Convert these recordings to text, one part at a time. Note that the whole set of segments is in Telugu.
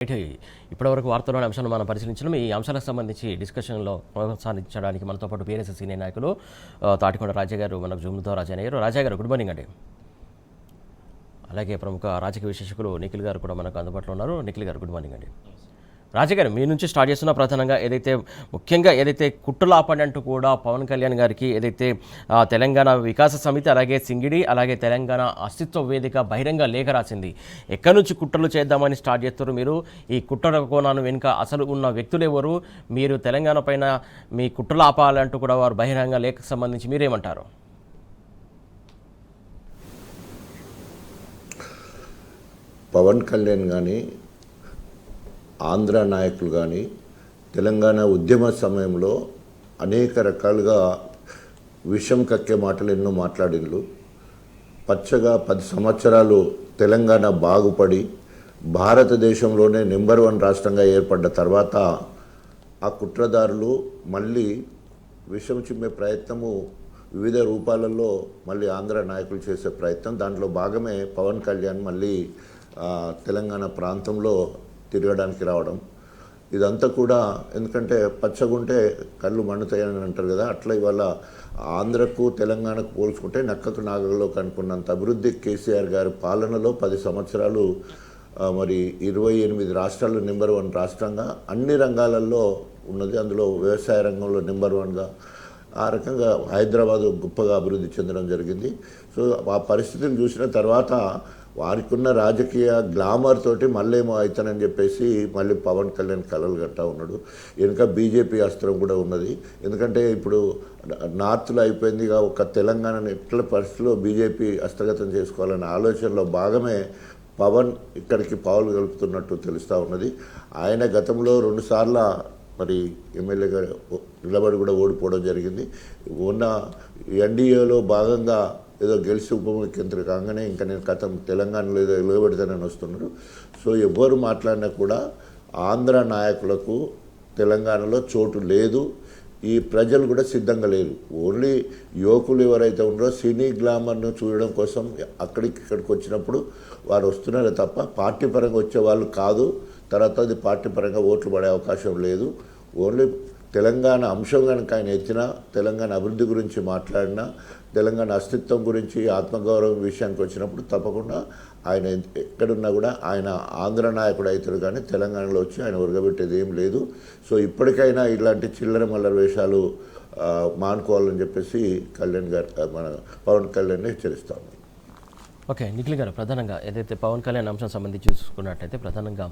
అయితే ఇప్పటివరకు వార్తల్లోని అంశాలను మనం పరిశీలించడం ఈ అంశాలకు సంబంధించి డిస్కషన్లో ప్రోత్సహించడానికి మనతో పాటు బీఆర్ఎస్ సీనియర్ నాయకులు తాటికొండ రాజా గారు మనకు జూమ్ ద్వారా జాయిన్ అయ్యారు. రాజా గారు గుడ్ మార్నింగ్ అండి. అలాగే ప్రముఖ రాజకీయ విశ్లేషకులు నిఖిల్ గారు కూడా మనకు అందుబాటులో ఉన్నారు. నిఖిల్ గారు గుడ్ మార్నింగ్ అండి. రాజా గారు మీ నుంచి స్టార్ట్ చేస్తున్న ప్రధానంగా ముఖ్యంగా కుట్రలాపండి అంటూ కూడా పవన్ కళ్యాణ్ గారికి తెలంగాణ వికాస సమితి అలాగే సింగిడి అలాగే తెలంగాణ అస్తిత్వ వేదిక బహిరంగ లేఖ రాసింది. ఎక్కడి నుంచి కుట్రలు చేద్దామని స్టార్ట్ చేస్తారు మీరు? ఈ కుట్ర కోణాన్ని వెనుక అసలు ఉన్న వ్యక్తులు ఎవరు? మీరు తెలంగాణ పైన మీ కుట్రలు ఆపాలంటూ కూడా వారు బహిరంగ లేఖకు సంబంధించి మీరేమంటారు? పవన్ కళ్యాణ్ కానీ ఆంధ్ర నాయకులు కానీ తెలంగాణ ఉద్యమ సమయంలో అనేక రకాలుగా విషం కక్కే మాటలు ఎన్నో మాట్లాడిండ్రు. పచ్చగా 10 సంవత్సరాలు తెలంగాణ బాగుపడి భారతదేశంలోనే నెంబర్ 1 రాష్ట్రంగా ఏర్పడ్డ తర్వాత ఆ కుట్రదారులు మళ్ళీ విషం చిమ్మే ప్రయత్నము వివిధ రూపాలలో మళ్ళీ ఆంధ్ర నాయకులు చేసే ప్రయత్నం, దాంట్లో భాగమే పవన్ కళ్యాణ్ మళ్ళీ తెలంగాణ ప్రాంతంలో తిరగడానికి రావడం. ఇదంతా కూడా ఎందుకంటే పచ్చగుంటే కళ్ళు మండుతాయని అంటారు కదా, అట్లా ఇవాళ ఆంధ్రకు తెలంగాణకు పోల్చుకుంటే నక్కకు నాగలో కనుక్కున్నంత అభివృద్ధి కేసీఆర్ గారి పాలనలో 10 సంవత్సరాలు మరి 28 రాష్ట్రాలు నెంబర్ 1 రాష్ట్రంగా అన్ని రంగాలలో ఉన్నది. అందులో వ్యవసాయ రంగంలో నెంబర్ 1గా ఆ రకంగా హైదరాబాదు గొప్పగా అభివృద్ధి చెందడం జరిగింది. సో ఆ పరిస్థితిని చూసిన తర్వాత వారికి ఉన్న రాజకీయ గ్లామర్ తోటి మళ్ళేమో అవుతానని చెప్పేసి మళ్ళీ పవన్ కళ్యాణ్ కలలు గట్టా ఉన్నాడు. వెనుక బీజేపీ అస్త్రం కూడా ఉన్నది. ఎందుకంటే ఇప్పుడు నార్త్లో అయిపోయింది, ఒక తెలంగాణను ఎట్ల పరిస్థితిలో బీజేపీ హస్తగతం చేసుకోవాలనే ఆలోచనలో భాగమే పవన్ ఇక్కడికి పావులు కలుపుతున్నట్టు తెలుస్తూ ఉన్నది. ఆయన గతంలో 2 సార్లు మరి ఎమ్మెల్యేగా నిలబడి కూడా ఓడిపోవడం జరిగింది. ఉన్న ఎన్డీఏలో భాగంగా ఏదో గెలిచి ఉప ముఖ్యమంత్రి కాగానే ఇంకా నేను తెలంగాణలో ఏదో నిలబెడతానని వస్తున్నారు. సో ఎవరు మాట్లాడినా కూడా ఆంధ్ర నాయకులకు తెలంగాణలో చోటు లేదు. ఈ ప్రజలు కూడా సిద్ధంగా లేరు. ఓన్లీ యువకులు ఎవరైతే ఉన్నారో సినీ గ్లామర్ను చూడడం కోసం ఇక్కడికి వచ్చినప్పుడు వారు వస్తున్నారే తప్ప పార్టీ పరంగా వచ్చే వాళ్ళు కాదు. తర్వాత అది పార్టీ పరంగా ఓట్లు పడే అవకాశం లేదు. ఓన్లీ తెలంగాణ అంశం కనుక ఆయన ఎత్తినా, తెలంగాణ అభివృద్ధి గురించి మాట్లాడినా, తెలంగాణ అస్తిత్వం గురించి ఆత్మగౌరవం విషయానికి వచ్చినప్పుడు తప్పకుండా ఆయన ఎక్కడున్నా కూడా ఆయన ఆంధ్ర నాయకుడు అవుతాడు, కానీ తెలంగాణలో వచ్చి ఆయన ఉరగబెట్టేది ఏం లేదు. సో ఇప్పటికైనా ఇలాంటి చిల్లర మల్లర వేషాలు మానుకోవాలని చెప్పేసి మన పవన్ కళ్యాణ్ హెచ్చరిస్తాము. ఓకే, నిఖిల్ గారు ప్రధానంగా పవన్ కళ్యాణ్ అంశం సంబంధించి చూసుకున్నట్టయితే ప్రధానంగా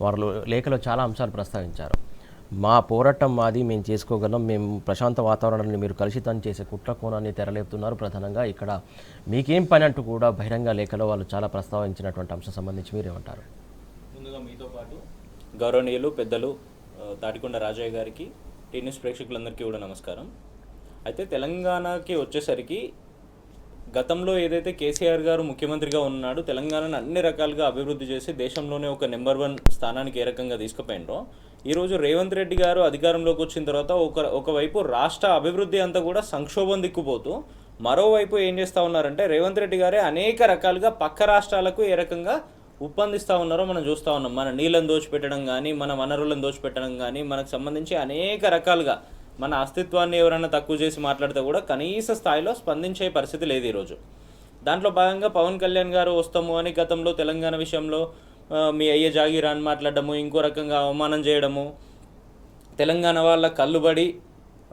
వారు లేఖలో చాలా అంశాలు ప్రస్తావించారు. మా పోరాటం మాది, మేము చేసుకోగలం, మేము ప్రశాంత వాతావరణాన్ని మీరు కలుషితం చేసే కుట్ర కోణాన్ని తెరలేపుతున్నారు. ప్రధానంగా ఇక్కడ మీకేం పని అంటూ కూడా బహిరంగ లేఖలో వాళ్ళు చాలా ప్రస్తావించినటువంటి అంశం సంబంధించి మీరేమంటారు? ముందుగా మీతో పాటు గౌరవనీయులు పెద్దలు తాటికొండ రాజయ్య గారికి, టీ న్యూస్ ప్రేక్షకులందరికీ కూడా నమస్కారం. అయితే తెలంగాణకి వచ్చేసరికి గతంలో ఏదైతే కేసీఆర్ గారు ముఖ్యమంత్రిగా ఉన్నాడు, తెలంగాణను అన్ని రకాలుగా అభివృద్ధి చేసి దేశంలోనే ఒక నెంబర్ 1 స్థానానికి ఏ రకంగా తీసుకుపోయినరో, ఈరోజు రేవంత్ రెడ్డి గారు అధికారంలోకి వచ్చిన తర్వాత ఒకవైపు రాష్ట్ర అభివృద్ధి అంతా కూడా సంక్షోభం దిక్కుపోతూ, మరోవైపు ఏం చేస్తూ ఉన్నారంటే రేవంత్ రెడ్డి గారే అనేక రకాలుగా పక్క రాష్ట్రాలకు ఏ రకంగా ఉప్పందిస్తూ ఉన్నారో మనం చూస్తూ ఉన్నాం. మన నీళ్ళని దోచిపెట్టడం కానీ, మన వనరులను దోచిపెట్టడం కానీ, మనకు సంబంధించి అనేక రకాలుగా మన అస్తిత్వాన్ని ఎవరైనా తక్కువ చేసి మాట్లాడితే కూడా కనీస స్థాయిలో స్పందించే పరిస్థితి లేదు ఈరోజు. దాంట్లో భాగంగా పవన్ కళ్యాణ్ గారు వస్తాము అని గతంలో తెలంగాణ విషయంలో మీ అయ్య జాగీరా అని మాట్లాడడము, ఇంకో రకంగా అవమానం చేయడము, తెలంగాణ వాళ్ళ కళ్ళుబడి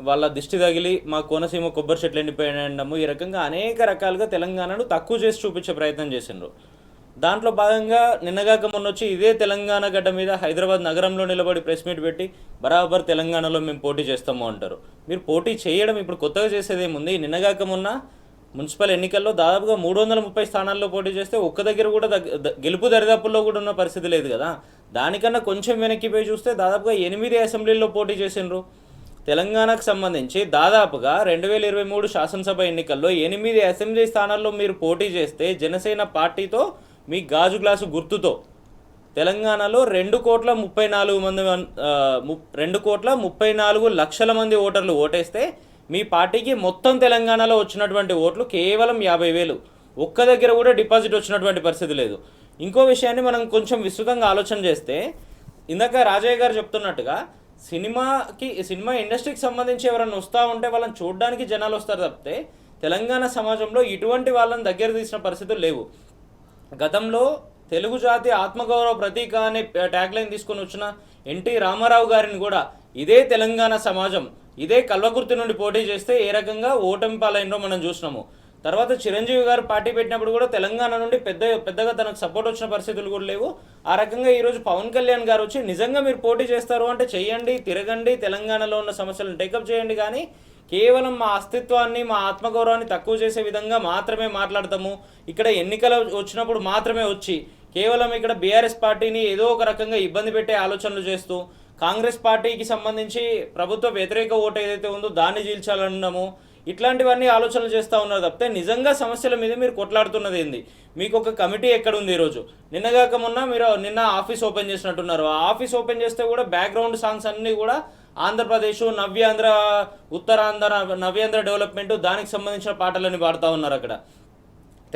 వాళ్ళ దిష్టి తగిలి మా కోనసీమ కొబ్బరి చెట్లు ఎండిపోయడము, ఈ రకంగా అనేక రకాలుగా తెలంగాణను తక్కువ చేసి చూపించే ప్రయత్నం చేసిండ్రు. దాంట్లో భాగంగా నిన్నగాక మొన్నొచ్చి ఇదే తెలంగాణ గడ్డ మీద హైదరాబాద్ నగరంలో నిలబడి ప్రెస్ మీట్ పెట్టి బరాబర్ తెలంగాణలో మేము పోటీ చేస్తాము అంటారు. మీరు పోటీ చేయడం ఇప్పుడు కొత్తగా చేసేది ఏముంది? నిన్నగాక మొన్న మున్సిపల్ ఎన్నికల్లో దాదాపుగా 330 స్థానాల్లో పోటీ చేస్తే ఒక్క దగ్గర కూడా గెలుపు దరిదాపుల్లో కూడా ఉన్న పరిస్థితి లేదు కదా. దానికన్నా కొంచెం వెనక్కిపోయి చూస్తే దాదాపుగా 8 అసెంబ్లీల్లో పోటీ చేసిండ్రు. తెలంగాణకు సంబంధించి దాదాపుగా 2023 శాసనసభ ఎన్నికల్లో 8 అసెంబ్లీ స్థానాల్లో మీరు పోటీ చేస్తే జనసేన పార్టీతో మీ గాజు గ్లాసు గుర్తుతో తెలంగాణలో 2,34 లక్షల మంది ఓటర్లు ఓటేస్తే మీ పార్టీకి మొత్తం తెలంగాణలో వచ్చినటువంటి ఓట్లు కేవలం 50,000. ఒక్క దగ్గర కూడా డిపాజిట్ వచ్చినటువంటి పరిస్థితి లేదు. ఇంకో విషయాన్ని మనం కొంచెం విస్తృతంగా ఆలోచన చేస్తే ఇందాక రాజయ్య గారు చెప్తున్నట్టుగా సినిమా ఇండస్ట్రీకి సంబంధించి ఎవరైనా వస్తూ ఉంటే వాళ్ళని చూడడానికి జనాలు వస్తారు తప్పితే తెలంగాణ సమాజంలో ఇటువంటి వాళ్ళని దగ్గర తీసిన పరిస్థితులు లేవు. గతంలో తెలుగు జాతి ఆత్మగౌరవ ప్రతీక అనే ట్యాగ్లైన్ తీసుకొని వచ్చిన ఎన్టీ రామారావు గారిని కూడా ఇదే తెలంగాణ సమాజం ఇదే కల్వకుర్తి నుండి పోటీ చేస్తే ఏ రకంగా ఓటమి పాలైనో మనం చూసినాము. తర్వాత చిరంజీవి గారు పార్టీ పెట్టినప్పుడు కూడా తెలంగాణ నుండి పెద్దగా తనకు సపోర్ట్ వచ్చిన పరిస్థితులు కూడా లేవు. ఆ రకంగా ఈరోజు పవన్ కళ్యాణ్ గారు వచ్చి నిజంగా మీరు పోటీ చేస్తారు అంటే చెయ్యండి, తిరగండి, తెలంగాణలో ఉన్న సమస్యలను టేకప్ చేయండి, కానీ కేవలం మా అస్తిత్వాన్ని మా ఆత్మగౌరవాన్ని తక్కువ చేసే విధంగా మాత్రమే మాట్లాడతాము, ఇక్కడ ఎన్నికలు వచ్చినప్పుడు మాత్రమే వచ్చి కేవలం ఇక్కడ బీఆర్ఎస్ పార్టీని ఏదో ఒక రకంగా ఇబ్బంది పెట్టే ఆలోచనలు చేస్తూ కాంగ్రెస్ పార్టీకి సంబంధించి ప్రభుత్వ వ్యతిరేక ఓటు ఏదైతే ఉందో దాన్ని చీల్చాలన్నాము, ఇట్లాంటివన్నీ ఆలోచనలు చేస్తూ ఉన్నారు తప్పితే నిజంగా సమస్యల మీద మీరు కొట్లాడుతున్నది ఏంది? మీకు ఒక కమిటీ ఎక్కడుంది? ఈరోజు నిన్నగాక మీరు నిన్న ఆఫీస్ ఓపెన్ చేసినట్టున్నారు. ఆ ఆఫీస్ ఓపెన్ చేస్తే కూడా బ్యాక్గ్రౌండ్ సాంగ్స్ అన్నీ కూడా ఆంధ్రప్రదేశ్, నవ్యాంధ్ర, ఉత్తరాంధ్ర, నవ్యాంధ్ర డెవలప్మెంట్ దానికి సంబంధించిన పాటలని పాడుతూ ఉన్నారు. అక్కడ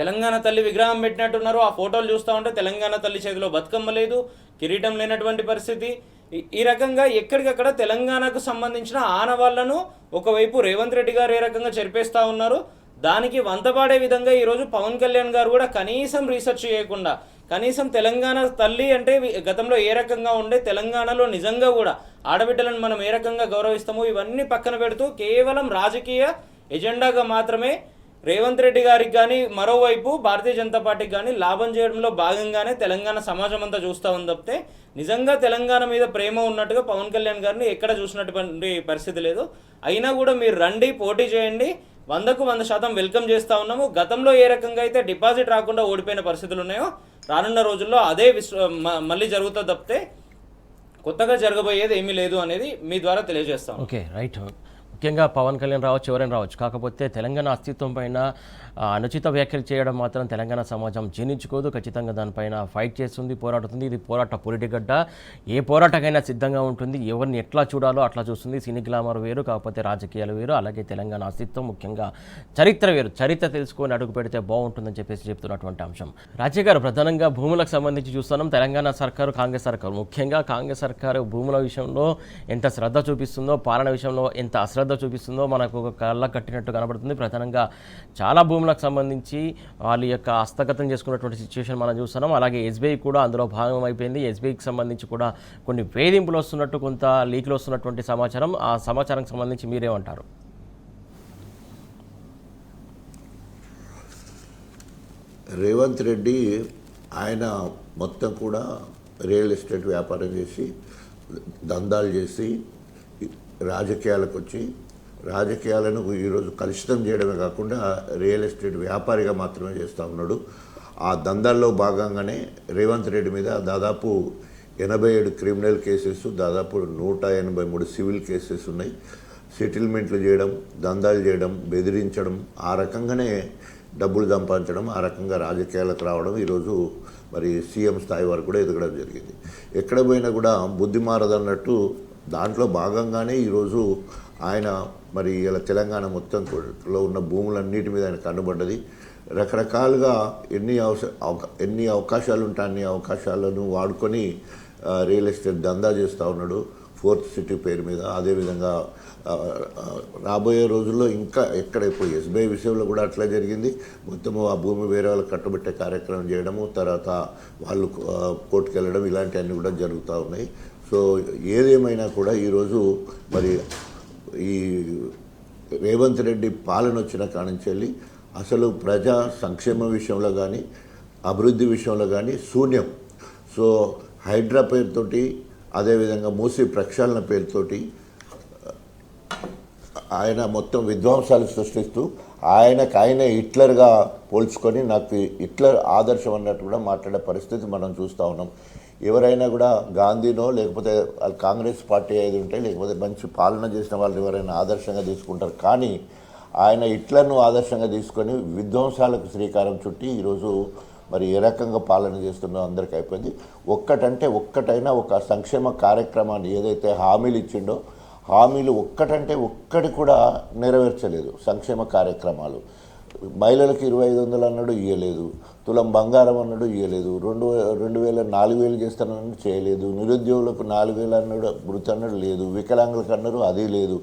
తెలంగాణ తల్లి విగ్రహం పెట్టినట్టున్నారు. ఆ ఫోటోలు చూస్తూ ఉంటే తెలంగాణ తల్లి చేతిలో బతుకమ్మ లేదు, కిరీటం లేనటువంటి పరిస్థితి. ఈ రకంగా ఎక్కడికక్కడ తెలంగాణకు సంబంధించిన ఆనవాళ్లను ఒకవైపు రేవంత్ రెడ్డి గారు ఏ రకంగా చెరిపేస్తూ ఉన్నారు, దానికి వంతపాడే విధంగా ఈరోజు పవన్ కళ్యాణ్ గారు కూడా కనీసం రీసెర్చ్ చేయకుండా కనీసం తెలంగాణ తల్లి అంటే గతంలో ఏ రకంగా ఉండే, తెలంగాణలో నిజంగా కూడా ఆడబిడ్డలను మనం ఏ రకంగా గౌరవిస్తామో ఇవన్నీ పక్కన పెడుతూ కేవలం రాజకీయ ఎజెండాగా మాత్రమే రేవంత్ రెడ్డి గారికి కానీ మరోవైపు భారతీయ జనతా పార్టీకి కానీ లాభం చేయడంలో భాగంగానే తెలంగాణ సమాజం అంతా చూస్తూ ఉంది తప్పితే నిజంగా తెలంగాణ మీద ప్రేమ ఉన్నట్టుగా పవన్ కళ్యాణ్ గారిని ఎక్కడ చూసినటువంటి పరిస్థితి లేదు. అయినా కూడా మీరు రండి, పోటీ చేయండి, 100కు 100% వెల్కమ్ చేస్తూ ఉన్నాము. గతంలో ఏ రకంగా అయితే డిపాజిట్ రాకుండా ఓడిపోయిన పరిస్థితులు ఉన్నాయో రానున్న రోజుల్లో అదే మళ్ళీ జరుగుతుంది తప్పితే కొత్తగా జరగబోయేది ఏమీ లేదు అనేది మీ ద్వారా తెలియజేస్తాం. Okay, right. ముఖ్యంగా పవన్ కళ్యాణ్ రావచ్చు, ఎవరైనా రావచ్చు, కాకపోతే తెలంగాణ అస్తిత్వం పైన అనుచిత వ్యాఖ్యలు చేయడం మాత్రం తెలంగాణ సమాజం జీర్ణించుకోదు. ఖచ్చితంగా దానిపైన ఫైట్ చేస్తుంది, పోరాడుతుంది. ఇది పోరాట పొలిటిగడ్డ, ఏ పోరాటకైనా సిద్ధంగా ఉంటుంది. ఎవరిని ఎట్లా చూడాలో అట్లా చూస్తుంది. సినీ గ్లామర్ వేరు, కాకపోతే రాజకీయాలు వేరు. అలాగే తెలంగాణ అస్తిత్వం, ముఖ్యంగా చరిత్ర వేరు. చరిత్ర తెలుసుకొని అడుగు పెడితే బాగుంటుందని చెప్పేసి చెప్తున్నటువంటి అంశం. రాజయ్య గారు, ప్రధానంగా భూములకు సంబంధించి చూస్తున్నాం. తెలంగాణ సర్కారు, కాంగ్రెస్ సర్కారు, ముఖ్యంగా కాంగ్రెస్ సర్కారు భూముల విషయంలో ఎంత శ్రద్ధ చూపిస్తుందో, పాలన విషయంలో ఎంత అశ్రద్ధ చూపిస్తుందో మనకు ఒక కళ్ళ కట్టినట్టు కనబడుతుంది. ప్రధానంగా చాలా భూములకు సంబంధించి వాళ్ళ యొక్క హస్తగతం చేసుకున్నటువంటి సిచ్యువేషన్ మనం చూస్తున్నాం. అలాగే ఎస్బీఐ కూడా అందులో భాగం అయిపోయింది. ఎస్బీఐకి సంబంధించి కూడా కొన్ని వేధింపులు వస్తున్నట్టు, కొంత లీకులు వస్తున్నటువంటి సమాచారం. ఆ సమాచారానికి సంబంధించి మీరేమంటారు? రేవంత్ రెడ్డి ఆయన మొత్తం కూడా రియల్ ఎస్టేట్ వ్యాపారం చేసి దందాలు చేసి రాజకీయాలకు వచ్చి రాజకీయాలను ఈరోజు కలుషితం చేయడమే కాకుండా రియల్ ఎస్టేట్ వ్యాపారిగా మాత్రమే చేస్తూ ఉన్నాడు. ఆ దందాల్లో భాగంగానే రేవంత్ రెడ్డి మీద దాదాపు 87 క్రిమినల్ కేసెస్, దాదాపు 183 సివిల్ కేసెస్ ఉన్నాయి. సెటిల్మెంట్లు చేయడం, దందాలు చేయడం, బెదిరించడం, ఆ రకంగానే డబ్బులు సంపాదించడం, ఆ రకంగా రాజకీయాలకు రావడం, ఈరోజు మరి సీఎం స్థాయి వరకు కూడా ఎదగడం జరిగింది. ఎక్కడ పోయినా కూడా బుద్ధి మారదన్నట్టు దాంట్లో భాగంగానే ఈరోజు ఆయన మరి ఇలా తెలంగాణ మొత్తంలో ఉన్న భూములన్నిటి మీద ఆయన కనుబడ్డది. రకరకాలుగా ఎన్ని అవకాశాలు ఉంటే అన్ని అవకాశాలను వాడుకొని రియల్ ఎస్టేట్ దందా చేస్తూ ఉన్నాడు, 4th సిటీ పేరు మీద. అదేవిధంగా రాబోయే రోజుల్లో ఇంకా ఇప్పుడు ఎస్బీఐ విషయంలో కూడా అట్లా జరిగింది. మొత్తము ఆ భూమి వేరే వాళ్ళకి కట్టుబెట్టే కార్యక్రమం చేయడము, తర్వాత వాళ్ళు కోర్టుకు వెళ్ళడం, ఇలాంటివన్నీ కూడా జరుగుతూ ఉన్నాయి. సో ఏదేమైనా కూడా ఈరోజు మరి ఈ రేవంత్ రెడ్డి పాలన వచ్చిన కానుంచి వెళ్ళి అసలు ప్రజా సంక్షేమ విషయంలో కానీ అభివృద్ధి విషయంలో కానీ శూన్యం. సో హైడ్రా పేరుతోటి, అదేవిధంగా మూసీ ప్రక్షాళన పేరుతోటి ఆయన మొత్తం విధ్వంసాలు సృష్టిస్తూ ఆయనే హిట్లర్గా పోల్చుకొని నాకు హిట్లర్ ఆదర్శం అన్నట్టు కూడా మాట్లాడే పరిస్థితి మనం చూస్తూ ఉన్నాం. ఎవరైనా కూడా గాంధీనో లేకపోతే కాంగ్రెస్ పార్టీ ఏది ఉంటే లేకపోతే మంచి పాలన చేసిన వాళ్ళు ఎవరైనా ఆదర్శంగా తీసుకుంటారు. కానీ ఆయన హిట్లర్ను ఆదర్శంగా తీసుకొని విధ్వంసాలకు శ్రీకారం చుట్టి ఈరోజు మరి ఏ రకంగా పాలన చేస్తుందో అందరికీ అయిపోయింది. ఒక్కటైనా ఒక సంక్షేమ కార్యక్రమాన్ని ఏదైతే హామీలు ఇచ్చిండో హామీలు ఒక్కటి కూడా నెరవేర్చలేదు. సంక్షేమ కార్యక్రమాలు మహిళలకు 2500 అన్నాడు ఇవ్వలేదు, తులం బంగారం అన్నాడు ఇవ్వలేదు, 2000 4000 చేస్తానన్నాడు చేయలేదు, నిరుద్యోగులకు 4000 అన్నాడు వృత్తి అన్నాడు లేదు, వికలాంగులకు అన్నారు అది లేదు.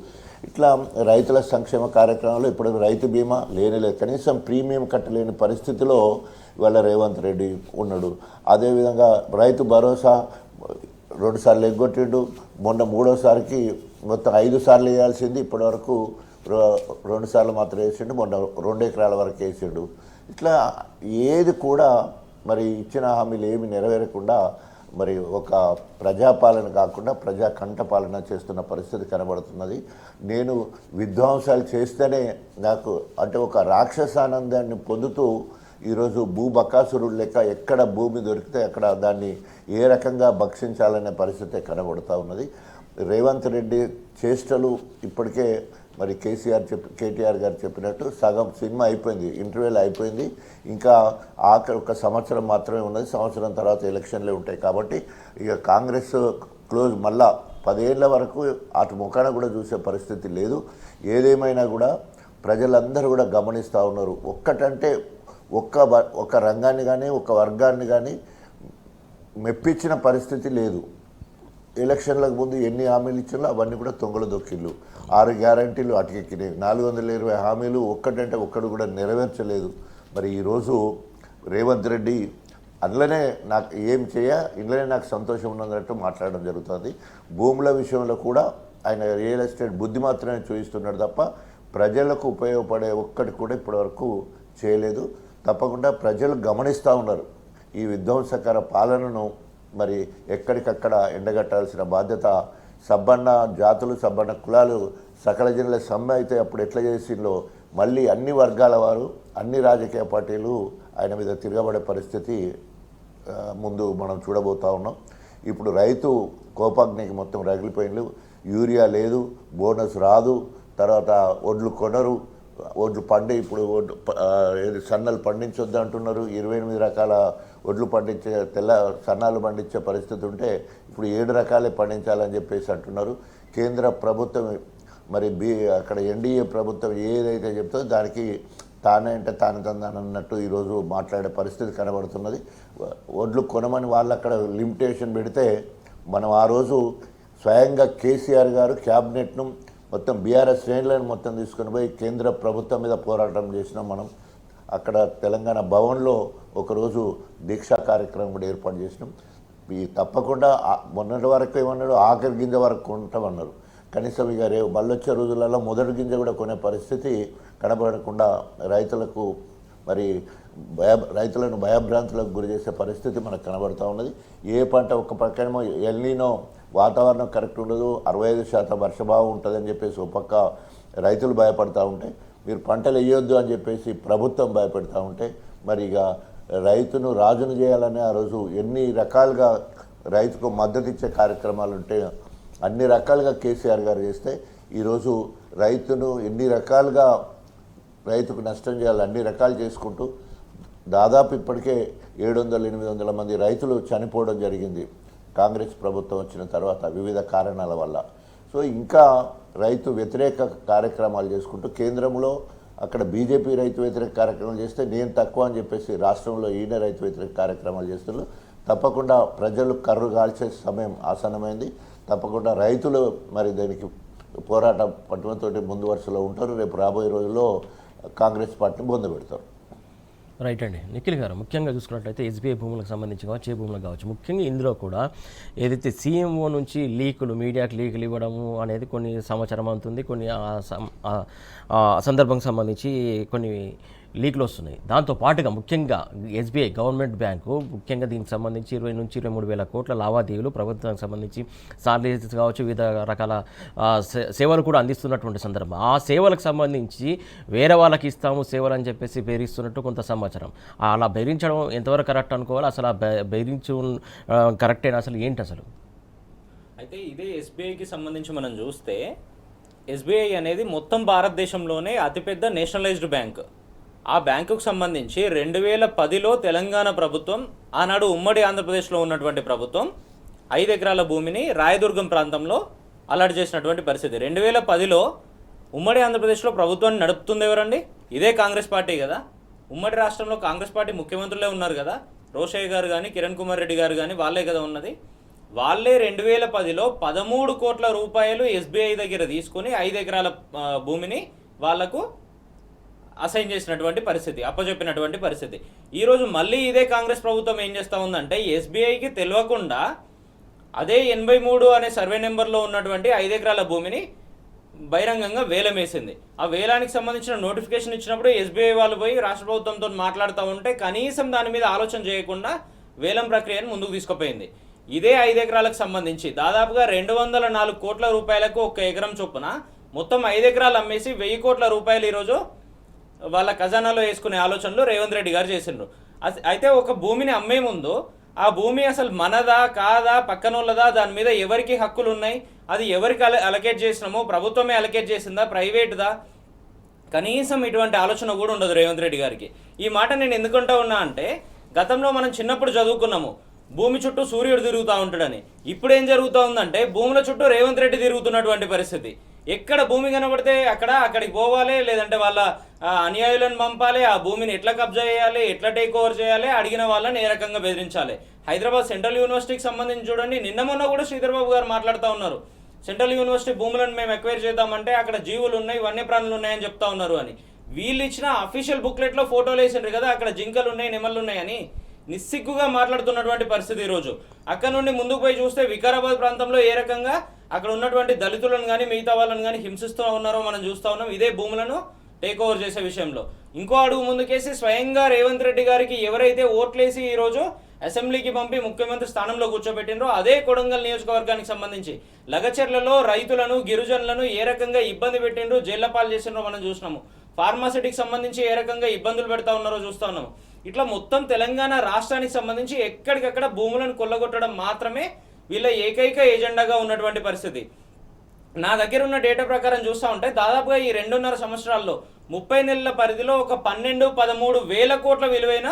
ఇట్లా రైతుల సంక్షేమ కార్యక్రమంలో ఇప్పుడు రైతు బీమా లేనేలేదు, కనీసం ప్రీమియం కట్టలేని పరిస్థితిలో ఇవాళ రేవంత్ రెడ్డి ఉన్నాడు. అదేవిధంగా రైతు భరోసా 2 సార్లు ఎగ్గొట్టిండు, మొన్న 3వసారికి మొత్తం 5 సార్లు వేయాల్సింది ఇప్పటివరకు 2 సార్లు మాత్రం వేసిండు, మొన్న 2 ఎకరాల వరకు వేసిండు. ఇట్లా ఏది కూడా మరి ఇచ్చిన హామీలు ఏమి నెరవేరకుండా మరి ఒక ప్రజాపాలన కాకుండా ప్రజా కంఠపాలన చేస్తున్న పరిస్థితి కనబడుతున్నది. నేను విధ్వంసాలు చేస్తేనే నాకు అంటే ఒక రాక్షసానందాన్ని పొందుతూ ఈరోజు భూబకాసురుడు లెక్క ఎక్కడ భూమి దొరికితే అక్కడ దాన్ని ఏ రకంగా భక్షించాలనే పరిస్థితి కనబడుతూ ఉన్నది. రేవంత్ రెడ్డి చేష్టలు ఇప్పటికే మరి కేటీఆర్ గారు చెప్పినట్టు సగం సినిమా అయిపోయింది, ఇంటర్వ్యూలు అయిపోయింది, ఇంకా ఆఖరి 1 సంవత్సరం మాత్రమే ఉన్నది. సంవత్సరం తర్వాత ఎలక్షన్లే ఉంటాయి కాబట్టి ఇక కాంగ్రెస్ క్లోజ్, మళ్ళా 10 ఏళ్ల వరకు అటు ముఖాన కూడా చూసే పరిస్థితి లేదు. ఏదేమైనా కూడా ప్రజలందరూ కూడా గమనిస్తూ ఉన్నారు. ఒక్కటంటే ఒక్క రంగాన్ని కానీ ఒక వర్గాన్ని కానీ మెప్పించిన పరిస్థితి లేదు. ఎలక్షన్లకు ముందు ఎన్ని హామీలు ఇచ్చారో అవన్నీ కూడా తొంగలు దొక్కిళ్ళు, 6 గ్యారంటీలు అటుకెక్కినాయి, 420 హామీలు ఒక్కటంటే ఒక్కడు కూడా నెరవేర్చలేదు. మరి ఈరోజు రేవంత్ రెడ్డి అందులోనే నాకు ఏం ఇందులోనే నాకు సంతోషం ఉన్నదన్నట్టు మాట్లాడడం జరుగుతుంది. భూముల విషయంలో కూడా ఆయన రియల్ ఎస్టేట్ బుద్ధి మాత్రమే చూపిస్తున్నాడు తప్ప ప్రజలకు ఉపయోగపడే ఒక్కటి కూడా ఇప్పటివరకు చేయలేదు. తప్పకుండా ప్రజలు గమనిస్తూ ఉన్నారు ఈ విధ్వంసకర పాలనను. మరి ఎక్కడికక్కడ ఎండగట్టాల్సిన బాధ్యత సబ్బన్న జాతులు సబ్బన్న కులాలు సకల జనుల సమ్మె అయితే అప్పుడు ఎట్లా చేసిందో మళ్ళీ అన్ని వర్గాల వారు అన్ని రాజకీయ పార్టీలు ఆయన మీద తిరగబడే పరిస్థితి ముందు మనం చూడబోతూ ఉన్నాం. ఇప్పుడు రైతు కోపాగ్నికి మొత్తం రగిలిపోయిండు, యూరియా లేదు, బోనస్ రాదు, తర్వాత ఒడ్లు కొనరు, ఒడ్లు పండి ఇప్పుడు సన్నలు పండించొద్దు అంటున్నారు. 28 రకాల ఒడ్లు పండించే సన్నాలు పండించే పరిస్థితి ఉంటే ఇప్పుడు 7 రకాలే పండించాలని చెప్పేసి అంటున్నారు. కేంద్ర ప్రభుత్వం మరి అక్కడ ఎన్డీఏ ప్రభుత్వం ఏదైతే చెప్తుందో దానికి తానే అంటే తాను తందానన్నట్టు ఈరోజు మాట్లాడే పరిస్థితి కనబడుతున్నది. ఒడ్లు కొనమని వాళ్ళు అక్కడ లిమిటేషన్ పెడితే మనం ఆ రోజు స్వయంగా కేసీఆర్ గారు క్యాబినెట్ను మొత్తం బీఆర్ఎస్ శ్రేణులను మొత్తం తీసుకుని పోయి కేంద్ర ప్రభుత్వం మీద పోరాటం చేసినాం. మనం అక్కడ తెలంగాణ భవన్లో ఒకరోజు దీక్షా కార్యక్రమం కూడా ఏర్పాటు చేసినాం. ఈ తప్పకుండా మొన్నటి వరకు ఏమన్నాడు, ఆఖరి గింజ వరకు కొంటామన్నారు. కనీసం ఇక రేపు మళ్ళొచ్చే రోజులలో మొదటి గింజ కూడా కొనే పరిస్థితి కనబడకుండా రైతులకు మరి రైతులను భయభ్రాంతులకు గురి చేసే పరిస్థితి మనకు కనబడుతూ ఉన్నది. ఏ పంట ఒక పక్కనేమో ఎల్నీనో వాతావరణం కరెక్ట్ ఉండదు, 65% వర్షభావం ఉంటుందని చెప్పేసి ఒక పక్క రైతులు భయపడతా ఉంటే, మీరు పంటలు వేయొద్దు అని చెప్పేసి ప్రభుత్వం భయపెడతా ఉంటే, మరి ఇక రైతును రాజును చేయాలని ఆ రోజు ఎన్ని రకాలుగా రైతుకు మద్దతు ఇచ్చే కార్యక్రమాలు ఉంటే అన్ని రకాలుగా కేసీఆర్ గారు చేస్తే ఈరోజు రైతును ఎన్ని రకాలుగా రైతుకు నష్టం చేయాలి అన్ని రకాలు చేసుకుంటూ దాదాపు ఇప్పటికే 700-800 మంది రైతులు చనిపోవడం జరిగింది కాంగ్రెస్ ప్రభుత్వం వచ్చిన తర్వాత వివిధ కారణాల వల్ల. సో ఇంకా రైతు వ్యతిరేక కార్యక్రమాలు చేసుకుంటూ కేంద్రంలో అక్కడ బీజేపీ రైతు వ్యతిరేక కార్యక్రమాలు చేస్తే నేను తక్కువ అని చెప్పేసి రాష్ట్రంలో ఈయన రైతు వ్యతిరేక కార్యక్రమాలు చేస్తున్నారు. తప్పకుండా ప్రజలు కర్రు కాల్చే సమయం ఆసన్నమైంది. తప్పకుండా రైతులు మరి దానికి పోరాట పట్టుమతోటి ముందు వరుసలో ఉంటారు. రేపు రాబోయే రోజుల్లో కాంగ్రెస్ పార్టీని పొందబెడతారు. రైట్ అండి. నిఖిల్ గారు, ముఖ్యంగా చూసుకున్నట్లయితే ఎస్బీఐ భూములకు సంబంధించి కావచ్చు, ఏ భూములకు కావచ్చు, ముఖ్యంగా ఇందులో కూడా ఏదైతే సీఎంఓ నుంచి మీడియాకి లీకులు ఇవ్వడము అనేది కొన్ని సమాచారం అవుతుంది. కొన్ని సందర్భంకి సంబంధించి కొన్ని లీకులు వస్తున్నాయి. దాంతో పాటుగా ముఖ్యంగా ఎస్బీఐ గవర్నమెంట్ బ్యాంకు ముఖ్యంగా దీనికి సంబంధించి 20 నుంచి 23 వేల కోట్ల లావాదేవీలు ప్రభుత్వానికి సంబంధించి సాలరీస్ కావచ్చు, వివిధ రకాల సేవలు కూడా అందిస్తున్నటువంటి సందర్భం. ఆ సేవలకు సంబంధించి వేరే వాళ్ళకి ఇస్తాము సేవలు అని చెప్పేసి బెదిరిస్తున్నట్టు కొంత సమాచారం. అలా బెదిరించడం ఎంతవరకు కరెక్ట్ అనుకోవాలి? అసలు ఆ బెదిరించు కరెక్టేనా? అసలు ఏంటి అసలు? అయితే ఇదే ఎస్బీఐకి సంబంధించి మనం చూస్తే ఎస్బీఐ అనేది మొత్తం భారతదేశంలోనే అతిపెద్ద నేషనలైజ్డ్ బ్యాంక్. ఆ బ్యాంకుకు సంబంధించి 2010లో తెలంగాణ ప్రభుత్వం, ఆనాడు ఉమ్మడి ఆంధ్రప్రదేశ్లో ఉన్నటువంటి ప్రభుత్వం 5 ఎకరాల భూమిని రాయదుర్గం ప్రాంతంలో అలాట్ చేసినటువంటి పరిస్థితి. 2010లో ఉమ్మడి ఆంధ్రప్రదేశ్లో ప్రభుత్వాన్ని నడుపుతుంది ఎవరండి? ఇదే కాంగ్రెస్ పార్టీ కదా. ఉమ్మడి రాష్ట్రంలో కాంగ్రెస్ పార్టీ ముఖ్యమంత్రులే ఉన్నారు కదా. రోషయ్య గారు కానీ కిరణ్ కుమార్ రెడ్డి గారు కానీ వాళ్ళే కదా ఉన్నది. వాళ్ళే 2010లో 13 కోట్ల రూపాయలు ఎస్బీఐ దగ్గర తీసుకొని 5 ఎకరాల భూమిని వాళ్లకు అసైన్ చేసినటువంటి పరిస్థితి, అప్పచెప్పినటువంటి పరిస్థితి. ఈరోజు మళ్ళీ ఇదే కాంగ్రెస్ ప్రభుత్వం ఏం చేస్తూ ఉందంటే ఎస్బీఐకి తెలియకుండా అదే 83 అనే సర్వే నెంబర్లో ఉన్నటువంటి 5 ఎకరాల భూమిని బహిరంగంగా వేలం వేసింది. ఆ వేలానికి సంబంధించిన నోటిఫికేషన్ ఇచ్చినప్పుడు ఎస్బీఐ వాళ్ళు పోయి రాష్ట్ర ప్రభుత్వంతో మాట్లాడుతూ ఉంటే కనీసం దాని మీద ఆలోచన చేయకుండా వేలం ప్రక్రియను ముందుకు తీసుకుపోయింది. ఇదే 5 ఎకరాలకు సంబంధించి దాదాపుగా 204 కోట్ల రూపాయలకు 1 ఎకరం చొప్పున మొత్తం 5 ఎకరాలు అమ్మేసి 1000 కోట్ల రూపాయలు ఈరోజు వాళ్ళ ఖజానాలో వేసుకునే ఆలోచనలు రేవంత్ రెడ్డి గారు చేసిండ్రు. అయితే ఒక భూమిని అమ్మే ముందు ఆ భూమి అసలు మనదా కాదా, పక్కనోళ్ళదా, దాని మీద ఎవరికి హక్కులు ఉన్నాయి, అది ఎవరికి అలకేట్ చేసినామో, ప్రభుత్వమే అలకేట్ చేసిందా, ప్రైవేట్దా, కనీసం ఇటువంటి ఆలోచన కూడా ఉండదు రేవంత్ రెడ్డి గారికి. ఈ మాట నేను ఎందుకంటా ఉన్నా అంటే గతంలో మనం చిన్నప్పుడు చదువుకున్నాము భూమి చుట్టూ సూర్యుడు తిరుగుతూ ఉంటాడని. ఇప్పుడు ఏం జరుగుతూ ఉందంటే భూముల చుట్టూ రేవంత్ రెడ్డి తిరుగుతున్నటువంటి పరిస్థితి. ఎక్కడ భూమి కనబడితే అక్కడికి పోవాలి, లేదంటే వాళ్ళ అనుయాయులను పంపాలి, ఆ భూమిని ఎట్లా కబ్జా చేయాలి, ఎట్లా టేక్ ఓవర్ చేయాలి, అడిగిన వాళ్ళని ఏ రకంగా బెదిరించాలి. హైదరాబాద్ సెంట్రల్ యూనివర్సిటీకి సంబంధించి చూడండి, నిన్న మొన్న కూడా శ్రీధర్ బాబు గారు మాట్లాడుతూ ఉన్నారు. సెంట్రల్ యూనివర్సిటీ భూములను మేము ఎక్వైర్ చేద్దామంటే అక్కడ జీవులు ఉన్నాయి, వన్యప్రాణులు ఉన్నాయని చెప్తా ఉన్నారు అని. వీళ్ళు ఇచ్చిన అఫీషియల్ బుక్లెట్లో ఫోటోలు వేసిండ్రు కదా, అక్కడ జింకలు ఉన్నాయి, నెమళ్ళు ఉన్నాయని నిస్సిగ్గుగా మాట్లాడుతున్నటువంటి పరిస్థితి. ఈరోజు అక్కడ నుండి ముందుకు పోయి చూస్తే వికారాబాద్ ప్రాంతంలో ఏ రకంగా అక్కడ ఉన్నటువంటి దళితులను కానీ మిగతా వాళ్ళని కానీ హింసిస్తూ ఉన్నారో మనం చూస్తూ ఉన్నాం, ఇదే భూములను టేక్ ఓవర్ చేసే విషయంలో. ఇంకో అడుగు ముందుకేసి స్వయంగా రేవంత్ రెడ్డి గారికి ఎవరైతే ఓట్లేసి ఈరోజు అసెంబ్లీకి పంపి ముఖ్యమంత్రి స్థానంలో కూర్చోబెట్టినరో అదే కొడంగల్ నియోజకవర్గానికి సంబంధించి లగచర్లలో రైతులను, గిరిజనులను ఏ రకంగా ఇబ్బంది పెట్టిండ్రో, జైళ్ల పాలు చేసినారో మనం చూసినాము. ఫార్మాసిటీకి సంబంధించి ఏ రకంగా ఇబ్బందులు పెడతా ఉన్నారో చూస్తూ ఉన్నాము. ఇట్లా మొత్తం తెలంగాణ రాష్ట్రానికి సంబంధించి ఎక్కడికక్కడ భూములను కొల్లగొట్టడం మాత్రమే వీళ్ళ ఏకైక ఎజెండాగా ఉన్నటువంటి పరిస్థితి. నా దగ్గర ఉన్న డేటా ప్రకారం చూస్తూ ఉంటే దాదాపుగా ఈ 2.5 సంవత్సరాల్లో 30 నెలల పరిధిలో ఒక 12-13 వేల కోట్ల విలువైన